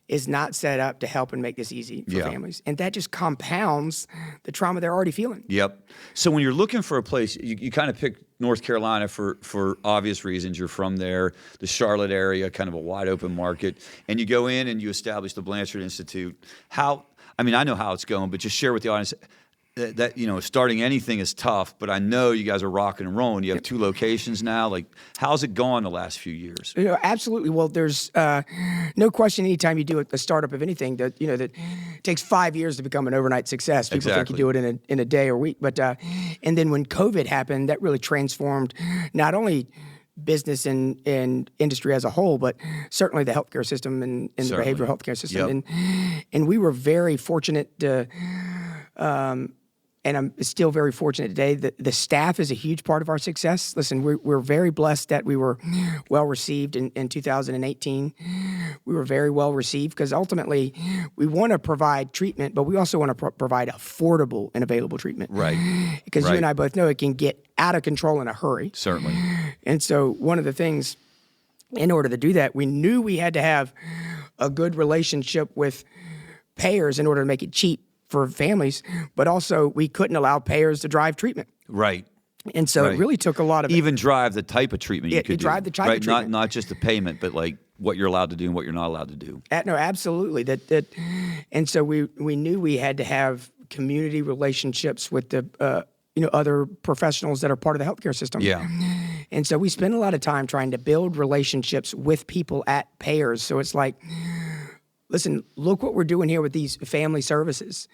is not set up to help and make this easy for families. And that just compounds the trauma they're already feeling. Yep. So when you're looking for a place, you kind of pick North Carolina for obvious reasons. You're from there, the Charlotte area, kind of a wide open market. And you go in and you establish the Blanchard Institute. I know how it's going, but just share with the audience that starting anything is tough, but I know you guys are rocking and rolling. You have 2 locations now. Like, how's it gone the last few years? Absolutely. Well, there's no question. Anytime you do a startup of anything, that it takes 5 years to become an overnight success. People think you do it in a day or week, but and then when COVID happened, that really transformed not only business and industry as a whole, but certainly the healthcare system and the behavioral healthcare system. And we were very fortunate to. And I'm still very fortunate today. The staff is a huge part of our success. Listen, we're very blessed that we were well received in 2018. We were very well received because ultimately we want to provide treatment, but we also want to provide affordable and available treatment. Right. Because you and I both know it can get out of control in a hurry. Certainly. And so one of the things, in order to do that, we knew we had to have a good relationship with payers in order to make it cheap for families, but also we couldn't allow payers to drive treatment. Right. And so it really took a lot of... Even drive the type of treatment you could do. Drive the type of treatment. Not just the payment, but like what you're allowed to do and what you're not allowed to do. No, absolutely. And so we knew we had to have community relationships with the other professionals that are part of the healthcare system. Yeah. And so we spend a lot of time trying to build relationships with people at payers. So it's like, listen, look what we're doing here with these family services.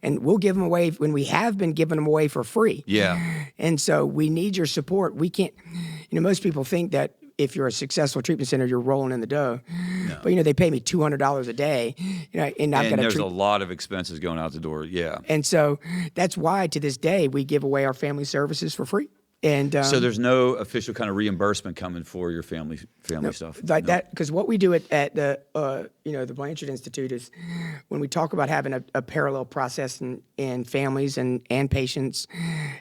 And we'll give them away when we have been giving them away for free. Yeah. And so we need your support. We can't, most people think that if you're a successful treatment center, you're rolling in the dough. No. But, they pay me $200 a day. And there's a lot of expenses going out the door. Yeah. And so that's why to this day we give away our family services for free. And so there's no official kind of reimbursement coming for your family stuff, like that, because what we do at the the Blanchard Institute is when we talk about having a parallel process and families and patients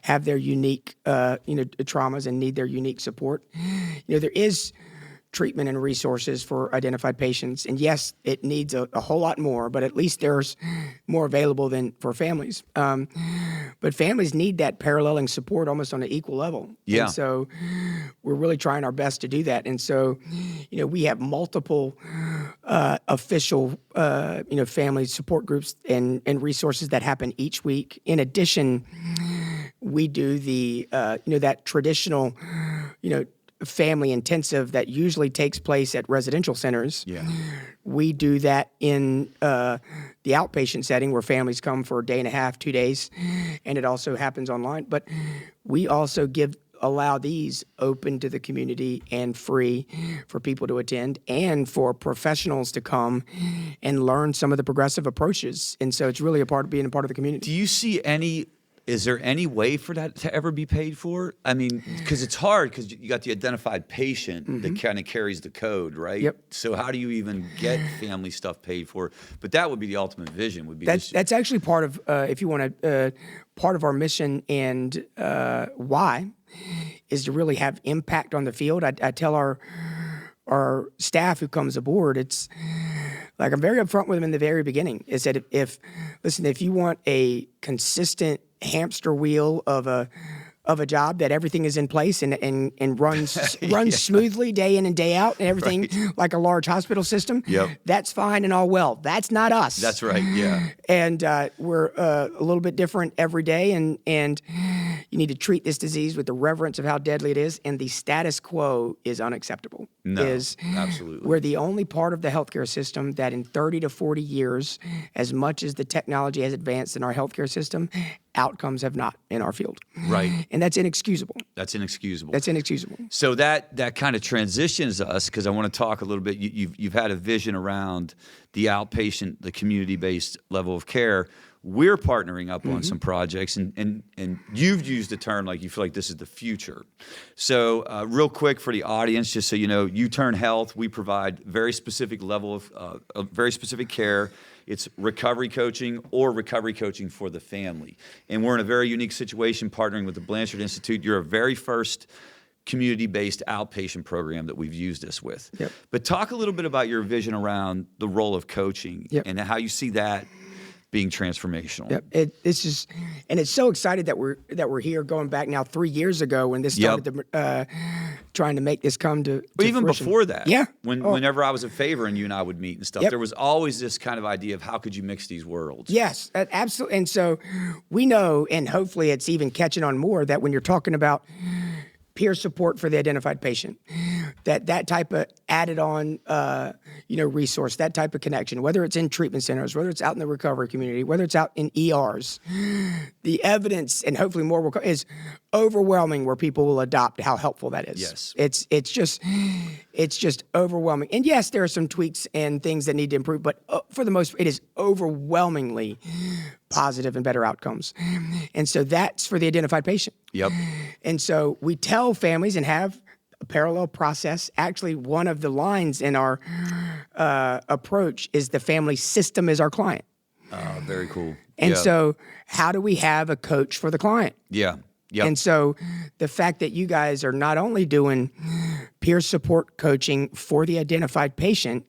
have their unique traumas and need their unique support. There is treatment and resources for identified patients. And yes, it needs a whole lot more, but at least there's more available than for families. But families need that paralleling support almost on an equal level. Yeah. And so we're really trying our best to do that. And so, we have multiple official, family support groups and resources that happen each week. In addition, we do the, that traditional, family intensive that usually takes place at residential centers. Yeah. We do that in the outpatient setting where families come for a day and a half, 2 days, and it also happens online. But we also allow these open to the community and free for people to attend and for professionals to come and learn some of the progressive approaches. And so it's really being a part of the community. Do you see is there any way for that to ever be paid for? I mean, because it's hard because you got the identified patient that kind of carries the code, right? Yep. So how do you even get family stuff paid for? But that would be the ultimate vision. That's actually part of, if you want to, part of our mission and why is to really have impact on the field. I tell our staff who comes aboard, it's like I'm very upfront with them in the very beginning. Is that if you want a consistent hamster wheel of a job that everything is in place and runs smoothly day in and day out and everything like a large hospital system, that's fine and all well. That's not us. That's right, yeah. And we're a little bit different every day, and you need to treat this disease with the reverence of how deadly it is, and the status quo is unacceptable. No, absolutely. We're the only part of the healthcare system that in 30 to 40 years, as much as the technology has advanced in our healthcare system, outcomes have not in our field. Right. And that's inexcusable. So that kind of transitions us, because I want to talk a little bit. You've had a vision around the outpatient, the community-based level of care. We're partnering up on some projects, and you've used the term like you feel like this is the future. So real quick for the audience, just so you know, Youturn Health, we provide very specific level of very specific care. It's recovery coaching or recovery coaching for the family. And we're in a very unique situation partnering with the Blanchard Institute. You're a very first community-based outpatient program that we've used this with. Yep. But talk a little bit about your vision around the role of coaching Yep. and how you see that being transformational. Yep. And it's so excited that we're here, going back now 3 years ago when this started trying to make this come to But even fruition. before that, Yeah. whenever I was at Favor and you and I would meet and stuff, Yep. there was always this kind of idea of how could you mix these worlds? Yes, absolutely. And so we know, and hopefully it's even catching on more, that when you're talking about peer support for the identified patient, that type of added on, resource, that type of connection, whether it's in treatment centers, whether it's out in the recovery community, whether it's out in ERs, the evidence, and hopefully more will is overwhelming where people will adopt how helpful that is. Yes. It's just overwhelming. And yes, there are some tweaks and things that need to improve, but for the most part, it is overwhelmingly positive and better outcomes. And so that's for the identified patient. Yep. And so we tell families and have a parallel process. Actually, one of the lines in our approach is the family system is our client. Very cool. And so how do we have a coach for the client? Yeah. Yep. And so the fact that you guys are not only doing peer support coaching for the identified patient,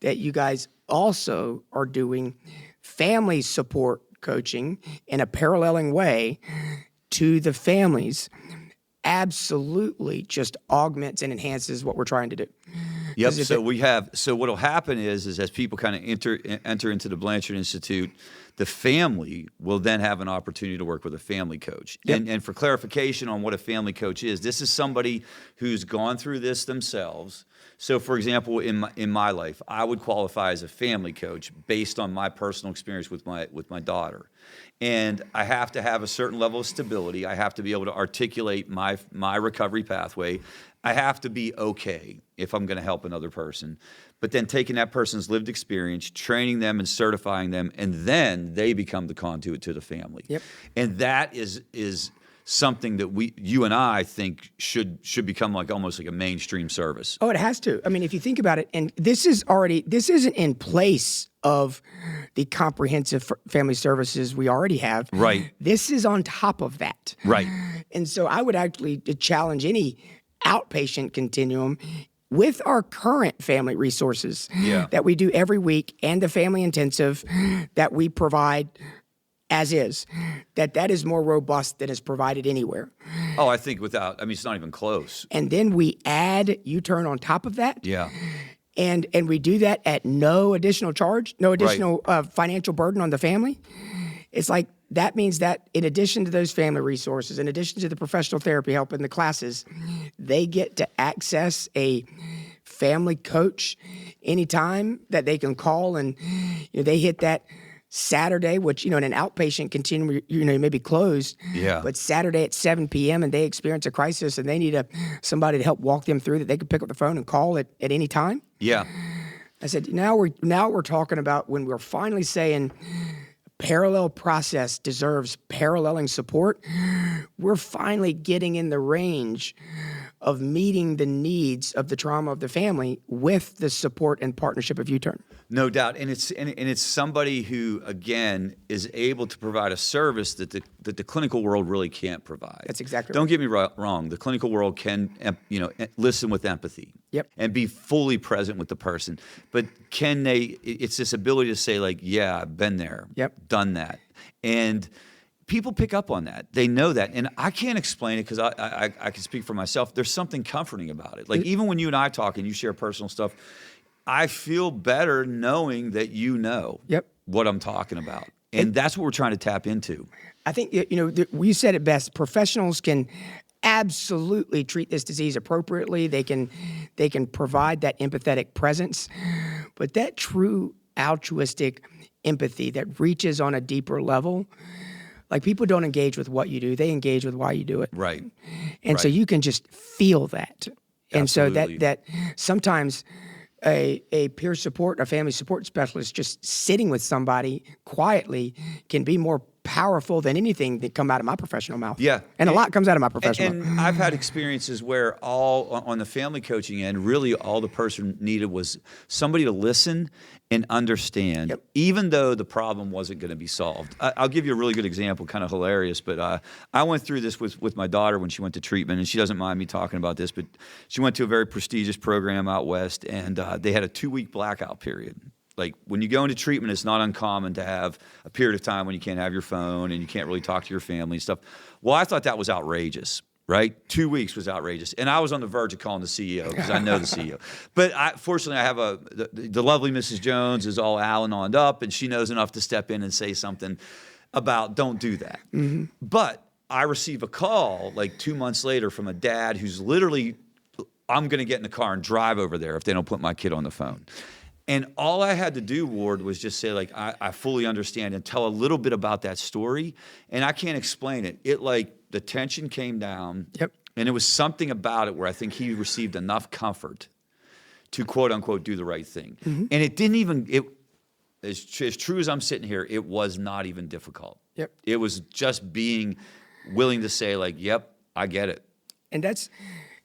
that you guys also are doing family support coaching in a paralleling way to the families absolutely just augments and enhances what we're trying to do. Yep. So what'll happen is as people kind of enter into the Blanchard Institute, the family will then have an opportunity to work with a family coach. Yep. And for clarification on what a family coach is, this is somebody who's gone through this themselves. So, for example, in my life, I would qualify as a family coach based on my personal experience with my daughter. And I have to have a certain level of stability. I have to be able to articulate my recovery pathway. I have to be okay if I'm going to help another person. But then taking that person's lived experience, training them and certifying them, and then they become the conduit to the family. Yep. And that is something that you and I think should become like almost like a mainstream service. Oh, it has to. I mean, if you think about it, and this isn't in place of the comprehensive family services we already have. Right. This is on top of that. Right. And so I would actually challenge any outpatient continuum with our current family resources that we do every week and the family intensive that we provide as is, that is more robust than is provided anywhere. Oh, I think it's not even close. And then we add Youturn on top of that. Yeah. And we do that at no additional charge, no additional financial burden on the family. It's like that means that in addition to those family resources, in addition to the professional therapy help in the classes, they get to access a family coach anytime that they can call, and they hit that Saturday, which, in an outpatient continuum, you may be closed. Yeah. But Saturday at 7 p.m. and they experience a crisis and they need somebody to help walk them through, that they can pick up the phone and call at any time. Yeah. I said, now we're talking about when we're finally saying parallel process deserves paralleling support, we're finally getting in the range of meeting the needs of the trauma of the family with the support and partnership of Youturn. No doubt, and it's somebody who again is able to provide a service that the clinical world really can't provide. That's exactly Don't right. get me wrong. The clinical world can listen with empathy. Yep. And be fully present with the person, but can they? It's this ability to say like, yeah, I've been there, Yep. done that, and people pick up on that. They know that. And I can't explain it because I can speak for myself. There's something comforting about it. Like even when you and I talk and you share personal stuff, I feel better knowing that Yep. what I'm talking about. And that's what we're trying to tap into. I think, you said it best. Professionals can absolutely treat this disease appropriately. They can provide that empathetic presence. But that true altruistic empathy that reaches on a deeper level, like people don't engage with what you do, they engage with why you do it. Right. And so Right. you can just feel that. And Absolutely. so that sometimes a peer support, a family support specialist just sitting with somebody quietly can be more powerful than anything that come out of my professional mouth. Yeah. And a lot comes out of my professional mouth. And I've had experiences where on the family coaching end, really all the person needed was somebody to listen and understand, even though the problem wasn't going to be solved. I'll give you a really good example, kind of hilarious, but I went through this with my daughter when she went to treatment, and she doesn't mind me talking about this, but she went to a very prestigious program out west, and they had a 2-week blackout period. Like when you go into treatment, it's not uncommon to have a period of time when you can't have your phone and you can't really talk to your family and stuff. Well, I thought that was outrageous, right? 2 weeks was outrageous. And I was on the verge of calling the CEO because I know the CEO. But fortunately, I have the lovely Mrs. Jones is all Al-anoned up, and she knows enough to step in and say something about don't do that. Mm-hmm. But I receive a call like 2 months later from a dad who's literally, I'm going to get in the car and drive over there if they don't put my kid on the phone. And all I had to do, Ward, was just say, like, I fully understand and tell a little bit about that story. And I can't explain it. The tension came down. Yep. And it was something about it where I think he received enough comfort to, quote unquote, do the right thing. Mm-hmm. And it didn't even, as true as I'm sitting here, it was not even difficult. Yep. It was just being willing to say, like, yep, I get it. And that's,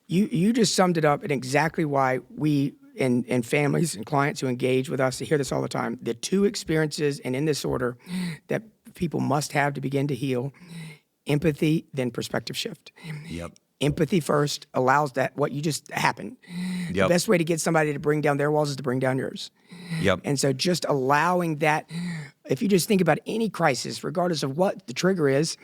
you just summed it up and exactly why we, and families and clients who engage with us, to hear this all the time, the two experiences, and in this order, that people must have to begin to heal: empathy, then perspective shift. Yep. Empathy first allows that what you just happened. Yep. The best way to get somebody to bring down their walls is to bring down yours. Yep. And so just allowing that, if you just think about any crisis, regardless of what the trigger is,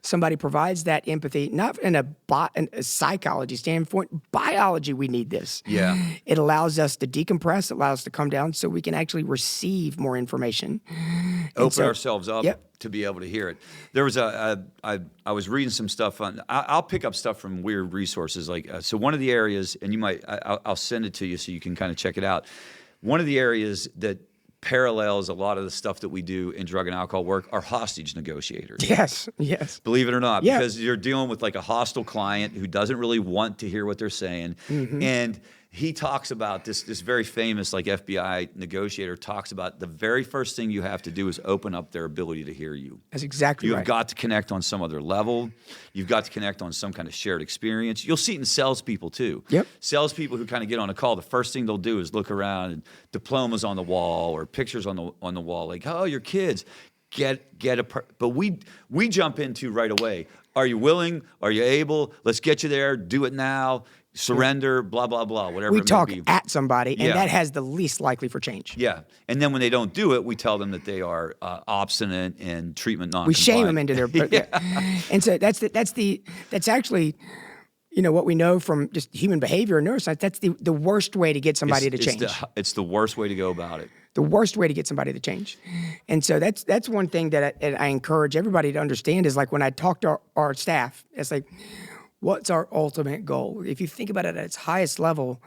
somebody provides that empathy, not in a psychology standpoint, biology, we need this. Yeah. It allows us to decompress, it allows us to come down so we can actually receive more information. Open ourselves up to be able to hear it. There was I was reading some stuff on, I'll pick up stuff from weird resources. So one of the areas, and you might, I'll send it to you so you can kind of check it out. One of the areas that parallels a lot of the stuff that we do in drug and alcohol work are hostage negotiators. Yes, yes. Believe it or not, because you're dealing with like a hostile client who doesn't really want to hear what they're saying. Mm-hmm. And he talks about this very famous like FBI negotiator talks about the very first thing you have to do is open up their ability to hear you. That's exactly right. You've got to connect on some other level. You've got to connect on some kind of shared experience. You'll see it in salespeople too. Yep. Salespeople who kind of get on a call, the first thing they'll do is look around and diplomas on the wall or pictures on the wall, like, oh, your kids. But we jump into right away. Are you willing? Are you able? Let's get you there. Do it now. Surrender, blah, blah, blah, whatever it may be. We talk at somebody, and that has the least likely for change. Yeah. And then when they don't do it, we tell them that they are obstinate and treatment non-compliant. We shame them into their... And so that's actually, what we know from just human behavior and neuroscience, that's the worst way to get somebody to change. It's the worst way to go about it. The worst way to get somebody to change. And so that's one thing that I encourage everybody to understand is, like, when I talk to our staff, it's like, what's our ultimate goal? If you think about it at its highest level,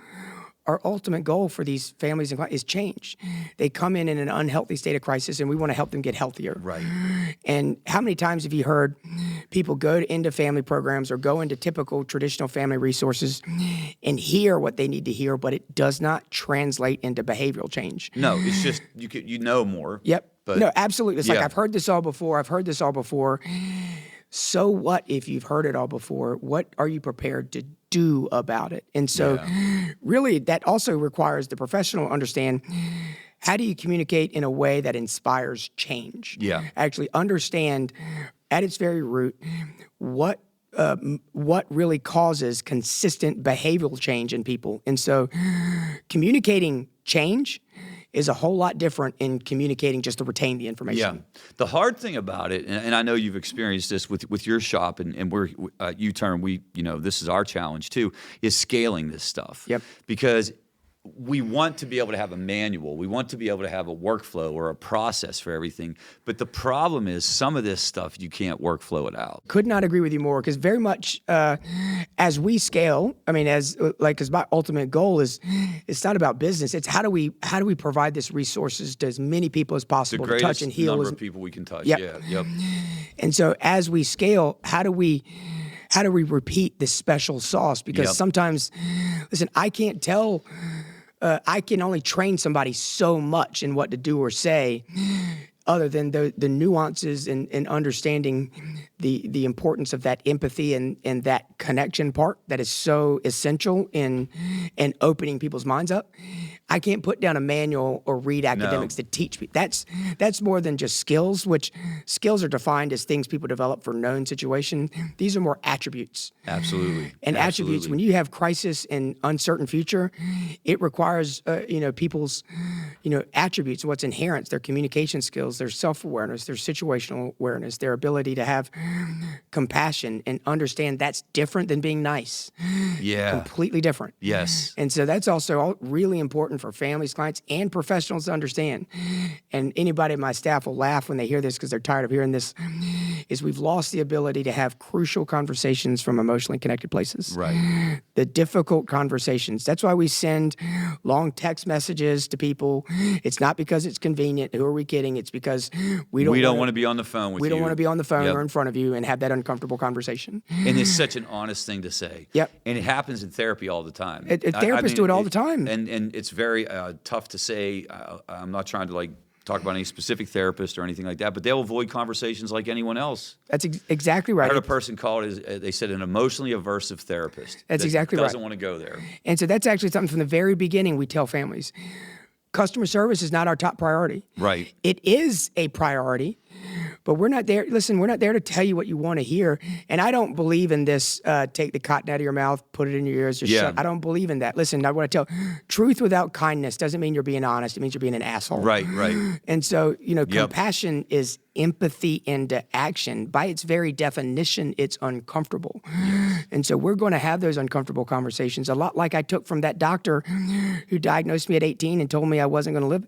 our ultimate goal for these families is change. They come in an unhealthy state of crisis, and we want to help them get healthier. Right. And how many times have you heard people go into family programs or go into typical traditional family resources and hear what they need to hear, but it does not translate into behavioral change? No, it's just you know more. Yep. But, no, absolutely. It's like, I've heard this all before. So what if you've heard it all before? What are you prepared to do about it? And so really that also requires the professional to understand, how do you communicate in a way that inspires change? Yeah. Actually understand at its very root what really causes consistent behavioral change in people. And so communicating change is a whole lot different in communicating just to retain the information. Yeah. The hard thing about it, and I know you've experienced this with your shop, and we're Youturn, this is our challenge too, is scaling this stuff. Yep. Because we want to be able to have a manual. We want to be able to have a workflow or a process for everything. But the problem is some of this stuff, you can't workflow it out. Could not agree with you more, because very much as we scale, because my ultimate goal is, it's not about business. It's how do we provide this resources to as many people as possible to touch and heal. The greatest number of people we can touch. Yep. Yeah. Yep. And so as we scale, how do we repeat this special sauce? Because sometimes, listen, I can't tell. I can only train somebody so much in what to do or say. other than the nuances and understanding the importance of that empathy and that connection part that is so essential in opening people's minds up. I can't put down a manual or read academics to teach me. That's more than just skills, which skills are defined as things people develop for known situation. These are more attributes. Absolutely. And attributes, when you have crisis and uncertain future, it requires people's attributes, what's inherent, their communication skills, their self-awareness, their situational awareness, their ability to have compassion and understand that's different than being nice. Yeah. Completely different. Yes. And so that's also all really important for families, clients, and professionals to understand. And anybody in my staff will laugh when they hear this because they're tired of hearing this, is we've lost the ability to have crucial conversations from emotionally connected places. Right. The difficult conversations. That's why we send long text messages to people. It's not because it's convenient. Who are we kidding? It's because we don't want to be on the phone with you. We don't want to be on the phone Yep. or in front of you and have that uncomfortable conversation. And it's such an honest thing to say. Yep. And it happens in therapy all the time. Therapists do it all the time. And it's very tough to say. I'm not trying to talk about any specific therapist or anything like that, but they'll avoid conversations like anyone else. That's exactly right. I heard a person call it, they said, an emotionally aversive therapist. That's that exactly right. Doesn't want to go there. And so that's actually something from the very beginning we tell families. Customer service is not our top priority. Right. It is a priority, but we're not there. Listen, we're not there to tell you what you want to hear. And I don't believe in this, take the cotton out of your mouth, put it in your ears, just shut. I don't believe in that. Listen, I want to tell, truth without kindness doesn't mean you're being honest. It means you're being an asshole. Right. And so, compassion is empathy into action. By its very definition, it's uncomfortable. Yes. And so we're going to have those uncomfortable conversations, a lot like I took from that doctor who diagnosed me at 18 and told me I wasn't going to live.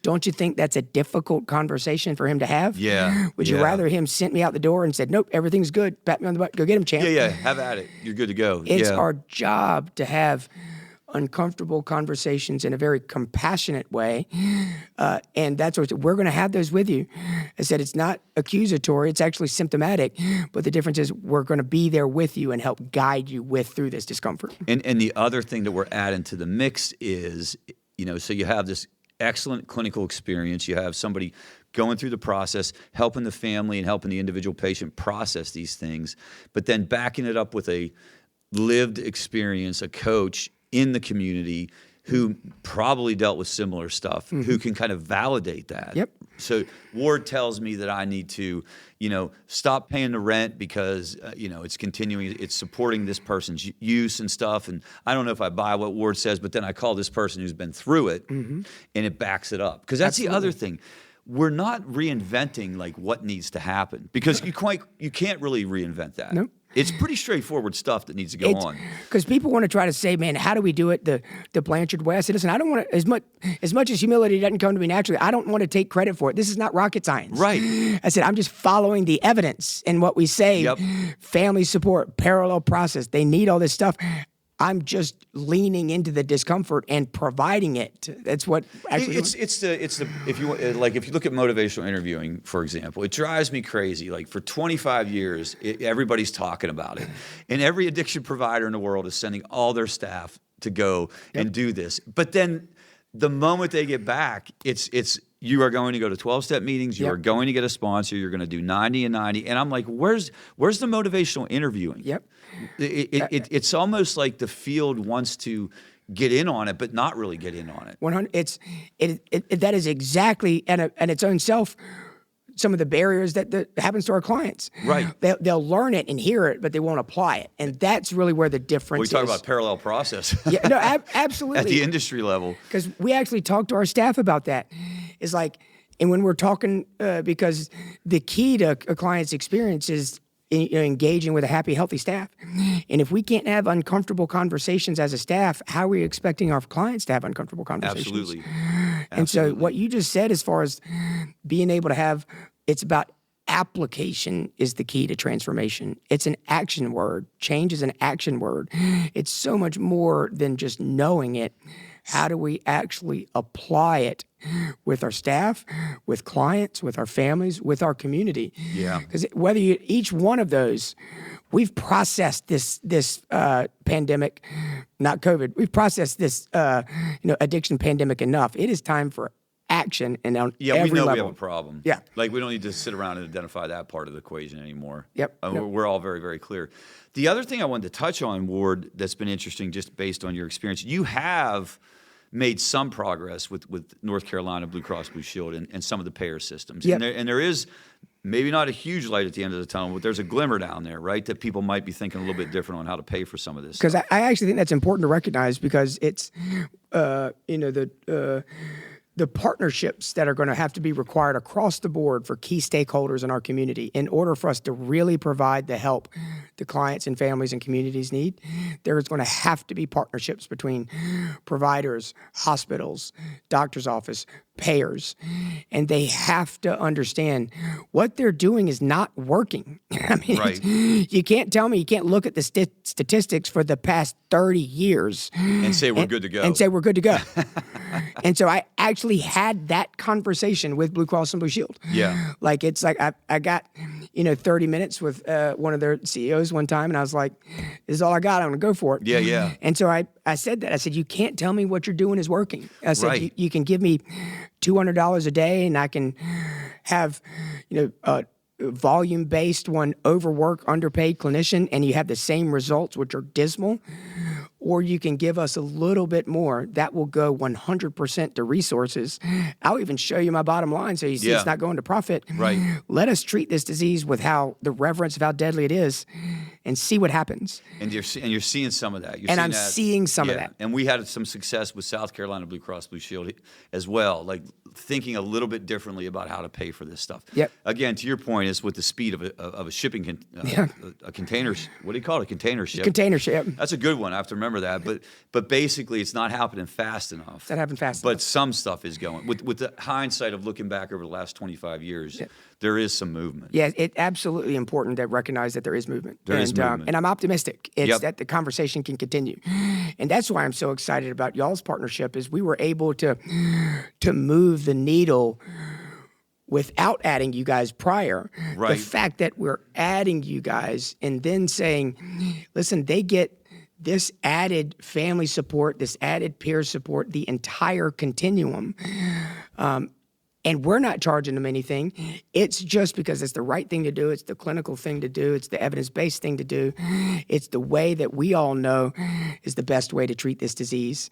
Don't you think that's a difficult conversation for him to have? Yeah. Would you rather him sent me out the door and said, nope, everything's good, pat me on the butt, go get him, champ? Yeah, have at it. You're good to go. It's our job to have uncomfortable conversations in a very compassionate way. And that's what we're going to have those with you. I said, it's not accusatory, it's actually symptomatic, but the difference is we're going to be there with you and help guide you through this discomfort. And the other thing that we're adding to the mix is, so you have this excellent clinical experience, you have somebody going through the process, helping the family and helping the individual patient process these things, but then backing it up with a lived experience, a coach in the community who probably dealt with similar stuff, who can kind of validate that. Yep. So Ward tells me that I need to, stop paying the rent because, it's continuing, it's supporting this person's use and stuff. And I don't know if I buy what Ward says, but then I call this person who's been through it and it backs it up. Because that's the other thing. We're not reinventing what needs to happen because you can't really reinvent that. Nope. It's pretty straightforward stuff that needs to go on. Because people want to try to say, man, how do we do it the Blanchard way? I said, listen, I don't want to, as much as humility doesn't come to me naturally, I don't want to take credit for it. This is not rocket science. Right. I said, I'm just following the evidence and what we say. Yep. Family support, parallel process. They need all this stuff. I'm just leaning into the discomfort and providing it. That's what actually. It's the if you look at motivational interviewing, for example, it drives me crazy. For 25 years, everybody's talking about it, and every addiction provider in the world is sending all their staff to go and do this. But then, the moment they get back, it's you are going to go to 12-step meetings. You are going to get a sponsor. You're going to do 90 and 90. And I'm like, where's the motivational interviewing? Yep. It's almost like the field wants to get in on it, but not really get in on it. 100. That is exactly and its own self. Some of the barriers that happens to our clients. Right. They'll learn it and hear it, but they won't apply it. And that's really where the difference is. We talk about parallel process. Yeah, no, absolutely. At the industry level. Because we actually talk to our staff about that. It's and when we're talking, because the key to a client's experience is engaging with a happy, healthy staff. And if we can't have uncomfortable conversations as a staff, how are we expecting our clients to have uncomfortable conversations? Absolutely. And so what you just said as far as being able to have, it's about application is the key to transformation. It's an action word. Change is an action word. It's so much more than just knowing it. How do we actually apply it with our staff, with clients, with our families, with our community? Yeah. Because each one of those, we've processed this pandemic, not COVID. We've processed this addiction pandemic enough. It is time for action and on Yeah, every we know level. we have a problem. Yeah. Like, we don't need to sit around and identify that part of the equation anymore. Yep. We're all very, very clear. The other thing I wanted to touch on, Ward, that's been interesting just based on your experience, you have made some progress with North Carolina Blue Cross Blue Shield and some of the payer systems. Yep. And there is maybe not a huge light at the end of the tunnel, but there's a glimmer down there, right? That people might be thinking a little bit different on how to pay for some of this. Because I actually think that's important to recognize, because it's, the partnerships that are going to have to be required across the board for key stakeholders in our community in order for us to really provide the help the clients and families and communities need. There is going to have to be partnerships between providers, hospitals, doctor's office, payers, and they have to understand what they're doing is not working. I mean, Right. you can't tell me, you can't look at the statistics for the past 30 years And say we're good to go. and say we're good to go. And so I actually had that conversation with Blue Cross and Blue Shield. Yeah. Like, it's like I got, 30 minutes with one of their CEOs one time, and I was like, this is all I got. I'm going to go for it. Yeah, yeah. And so I said that. I said, you can't tell me what you're doing is working. I said, Right. you can give me $200 a day, and I can have, volume-based one, overwork, underpaid clinician, and you have the same results, which are dismal. Or you can give us a little bit more. That will go 100% to resources. I'll even show you my bottom line so you see Yeah. it's not going to profit. Right. Let us treat this disease with the reverence of how deadly it is, and see what happens. And you're seeing some of that. And I'm seeing some of Yeah. that. And we had some success with South Carolina Blue Cross Blue Shield as well, like thinking a little bit differently about how to pay for this stuff. Yep. Again, to your point, is with the speed of a shipping a container. What do you call it? A container ship. Container ship. That's a good one. I have to remember that. But basically, it's not happening fast enough. That happened fast But enough. some stuff is going. With the hindsight of looking back over the last 25 years, there is some movement. Yeah, it's absolutely important to recognize that there is movement. There is movement. And I'm optimistic. It's Yep. that the conversation can continue. And that's why I'm so excited about y'all's partnership, is we were able to move the needle without adding you guys prior. Right. The fact that we're adding you guys and then saying, listen, they get this added family support, this added peer support, the entire continuum. And we're not charging them anything. It's just because it's the right thing to do. It's the clinical thing to do. It's the evidence-based thing to do. It's the way that we all know is the best way to treat this disease.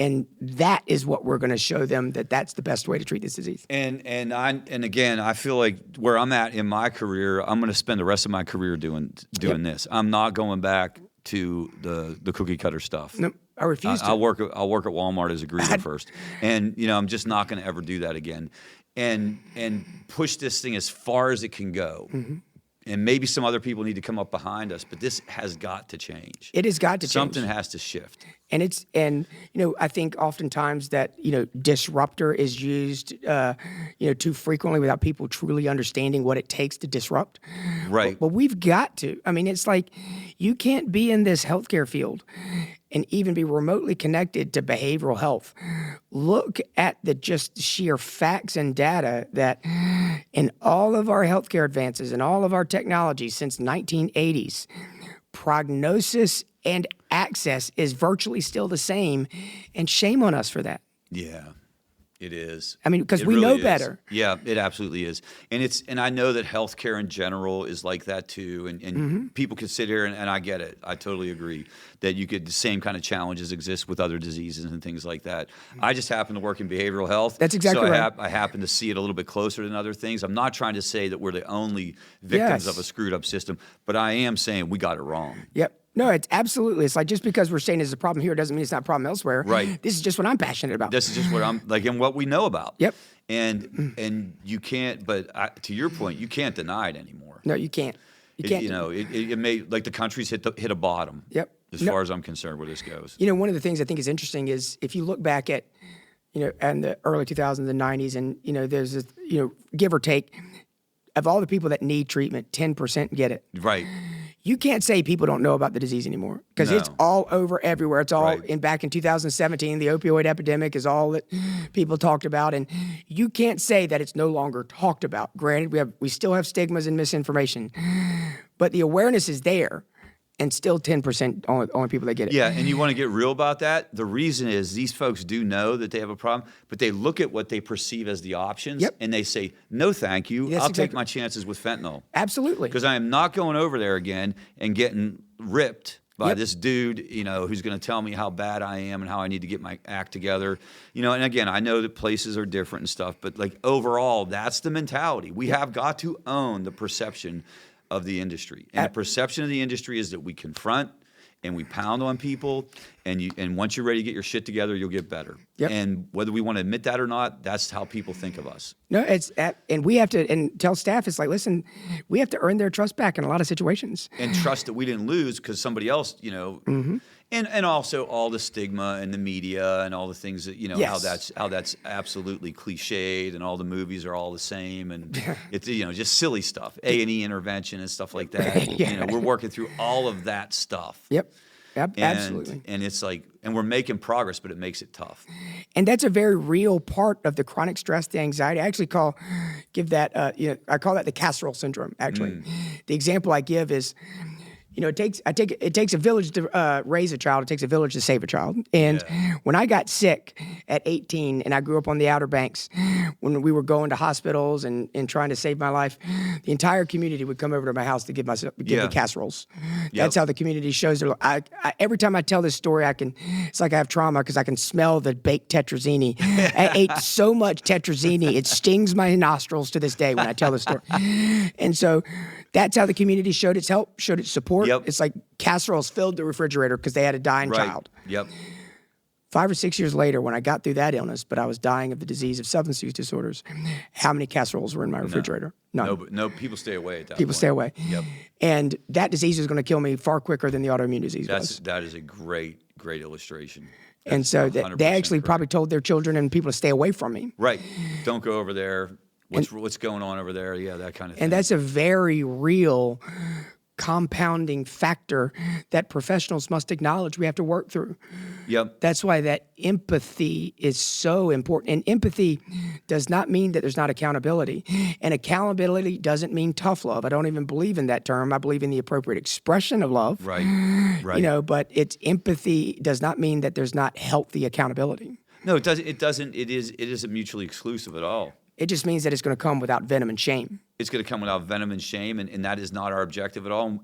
And that is what we're going to show them, that that's the best way to treat this disease. And again, I feel like where I'm at in my career, I'm going to spend the rest of my career doing this. I'm not going back to the cookie cutter stuff. No, I refuse to. I'll work at Walmart as a greeter first, and I'm just not going to ever do that again. And push this thing as far as it can go. Mm-hmm. And maybe some other people need to come up behind us, but this has got to change. It has got to change. Something has to shift. And I think oftentimes that, disruptor is used, too frequently without people truly understanding what it takes to disrupt. Right. But we've got to. I mean, it's like you can't be in this healthcare field and even be remotely connected to behavioral health. Look at the just sheer facts and data that in all of our healthcare advances and all of our technology since 1980s, prognosis and access is virtually still the same, and shame on us for that. Yeah, it is. I mean, because It we really know is. better. Yeah, it absolutely is. And I know that healthcare in general is like that too. And Mm-hmm. people could sit here and I get it. I totally agree that the same kind of challenges exist with other diseases and things like that. I just happen to work in behavioral health. That's exactly so right. I happen to see it a little bit closer than other things. I'm not trying to say that we're the only victims Yes. of a screwed up system, but I am saying we got it wrong. Yep. No, it's absolutely. It's like just because we're saying there's a problem here doesn't mean it's not a problem elsewhere. Right. This is just what I'm passionate about. This is just what I'm like, and what we know about. Yep. And you can't. But to your point, you can't deny it anymore. No, you can't. You can't. It may, like, the country's hit a bottom. Yep. As far as I'm concerned, where this goes. One of the things I think is interesting is if you look back at, in the early 2000s and 90s, and there's this, give or take, of all the people that need treatment, 10% get it. Right. You can't say people don't know about the disease anymore because No. it's all over everywhere. It's all Right. back in 2017, the opioid epidemic is all that people talked about, and you can't say that it's no longer talked about. Granted, we still have stigmas and misinformation, but the awareness is there. and still 10% only people that get it. Yeah, and you want to get real about that. The reason is these folks do know that they have a problem, but they look at what they perceive as the options, and they say, no, thank you. Yes, I'll exactly. take my chances with fentanyl. Absolutely. Because I am not going over there again and getting ripped by this dude, who's going to tell me how bad I am and how I need to get my act together. And again, I know that places are different and stuff, but like overall, that's the mentality. We have got to own the perception of the industry. And the perception of the industry is that we confront and we pound on people, and once you're ready to get your shit together, you'll get better. Yep. And whether we want to admit that or not, that's how people think of us. No, and we have to, and tell staff, it's like, listen, we have to earn their trust back in a lot of situations. And trust that we didn't lose because somebody else, and also all the stigma and the media and all the things that, how that's absolutely cliched, and all the movies are all the same, and it's, just silly stuff, A&E intervention and stuff like that. We're working through all of that stuff. Yep. Absolutely. And it's like, and we're making progress, but it makes it tough. And that's a very real part of the chronic stress, the anxiety. I actually give that, I call that the casserole syndrome, actually. The example I give is, it takes a village to raise a child. It takes a village to save a child. And when I got sick at 18, and I grew up on the Outer Banks, when we were going to hospitals and trying to save my life, the entire community would come over to my house to give me casseroles. That's how the community shows their love. Every time I tell this story, it's like I have trauma because I can smell the baked tetrazzini. I ate so much tetrazzini, it stings my nostrils to this day when I tell this story. And so that's how the community showed its help, showed its support. Yep. It's like casseroles filled the refrigerator because they had a dying child. Yep. 5 or 6 years later, when I got through that illness, but I was dying of the disease of substance use disorders, how many casseroles were in my refrigerator? None. No, people stay away at that People point. stay away. Yep. And that disease is going to kill me far quicker than the autoimmune disease was. That is a great illustration. And so they actually probably told their children and people to stay away from me. Right. Don't go over there. What's going on over there? Yeah, that kind of thing. And that's a very real compounding factor that professionals must acknowledge we have to work through. Yep. That's why that empathy is so important. And empathy does not mean that there's not accountability. And accountability doesn't mean tough love. I don't even believe in that term. I believe in the appropriate expression of love. Right. But it's empathy does not mean that there's not healthy accountability. No, it doesn't. It doesn't. It isn't mutually exclusive at all. It just means that it's going to come without venom and shame. It's going to come without venom and shame, and that is not our objective at all.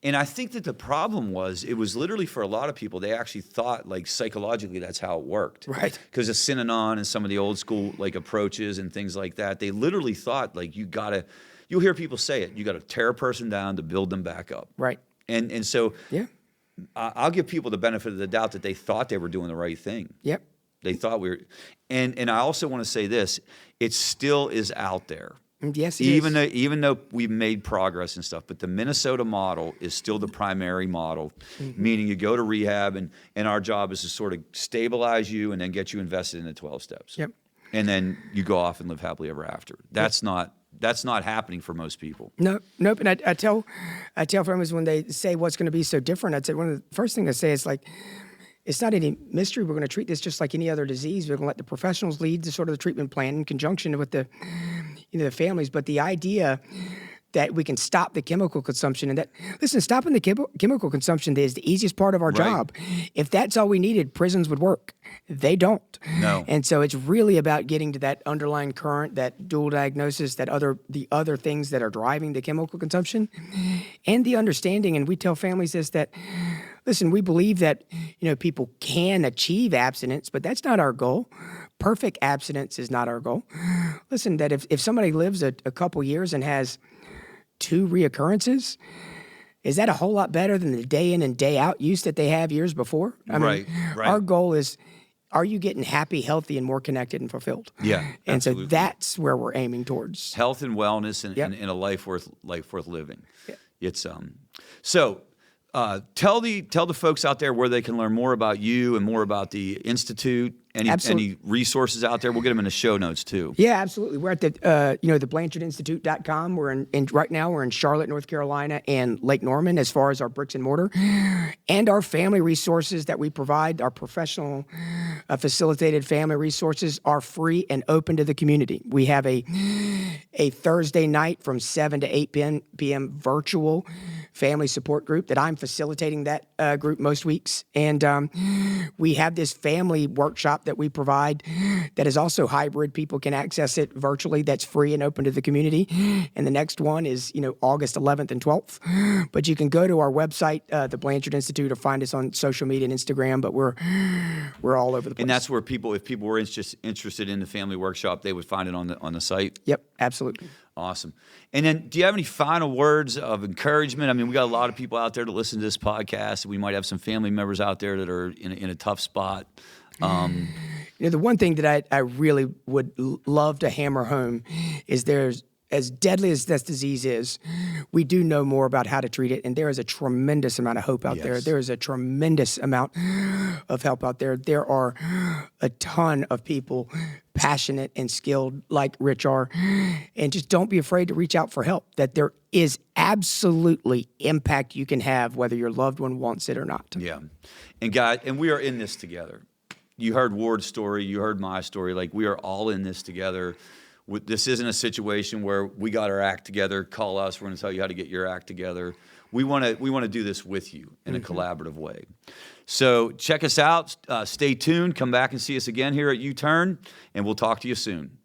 And I think that the problem was, it was literally for a lot of people, they actually thought, like, psychologically that's how it worked. Right. Because of Synanon and some of the old school, like, approaches and things like that, they literally thought, like, you'll hear people say it, you got to tear a person down to build them back up. Right. And so Yeah. I'll give people the benefit of the doubt that they thought they were doing the right thing. Yep. They thought we were, and I also want to say this: it still is out there. Yes, it is. Even though we've made progress and stuff, but the Minnesota model is still the primary model, meaning you go to rehab, and our job is to sort of stabilize you and then get you invested in the 12 steps. Yep. And then you go off and live happily ever after. That's not happening for most people. Nope. And I tell families when they say what's going to be so different, I'd say one of the first things I say is like, it's not any mystery. We're going to treat this just like any other disease. We're going to let the professionals lead the sort of the treatment plan in conjunction with the families. But the idea that we can stop the chemical consumption, and that, listen, stopping the chemical consumption is the easiest part of our job. If that's all we needed, prisons would work. They don't. No. And so it's really about getting to that underlying current, that dual diagnosis, the other things that are driving the chemical consumption, and the understanding. And we tell families this, that, listen, we believe that, people can achieve abstinence, but that's not our goal. Perfect abstinence is not our goal. Listen, that if somebody lives a couple years and has 2 reoccurrences, is that a whole lot better than the day in and day out use that they have years before? I mean, our goal is, are you getting happy, healthy, and more connected and fulfilled? Yeah, and absolutely. so that's where we're aiming towards. Health and wellness and a life worth living. Yeah. It's so. Tell the folks out there where they can learn more about you and more about the Institute. Any resources out there? We'll get them in the show notes too. Yeah, absolutely. We're at the the BlanchardInstitute.com. Right now we're in Charlotte, North Carolina, and Lake Norman as far as our bricks and mortar, and our family resources that we provide. Our professional facilitated family resources are free and open to the community. We have a Thursday night from 7 to 8 p.m. virtual family support group that I'm facilitating that group most weeks. And we have this family workshop that we provide that is also hybrid. People can access it virtually. That's free and open to the community. And the next one is, August 11th and 12th. But you can go to our website, the Blanchard Institute, or find us on social media and Instagram. But we're all over the place. And that's where if people were interested in the family workshop, they would find it on the site? Yep, absolutely. Awesome. And then do you have any final words of encouragement? I mean, we got a lot of people out there to listen to this podcast. We might have some family members out there that are in a tough spot. The one thing that I really would love to hammer home is there's, as deadly as this disease is, we do know more about how to treat it, and there is a tremendous amount of hope out there. There is a tremendous amount of help out there. There are a ton of people passionate and skilled like Rich are, and just don't be afraid to reach out for help, that there is absolutely impact you can have whether your loved one wants it or not. Yeah. And God, and we are in this together. You heard Ward's story, you heard my story. Like, we are all in this together. This isn't a situation where we got our act together, call us, we're going to tell you how to get your act together. We want to do this with you in a collaborative way. So check us out. Stay tuned. Come back and see us again here at Youturn, and we'll talk to you soon.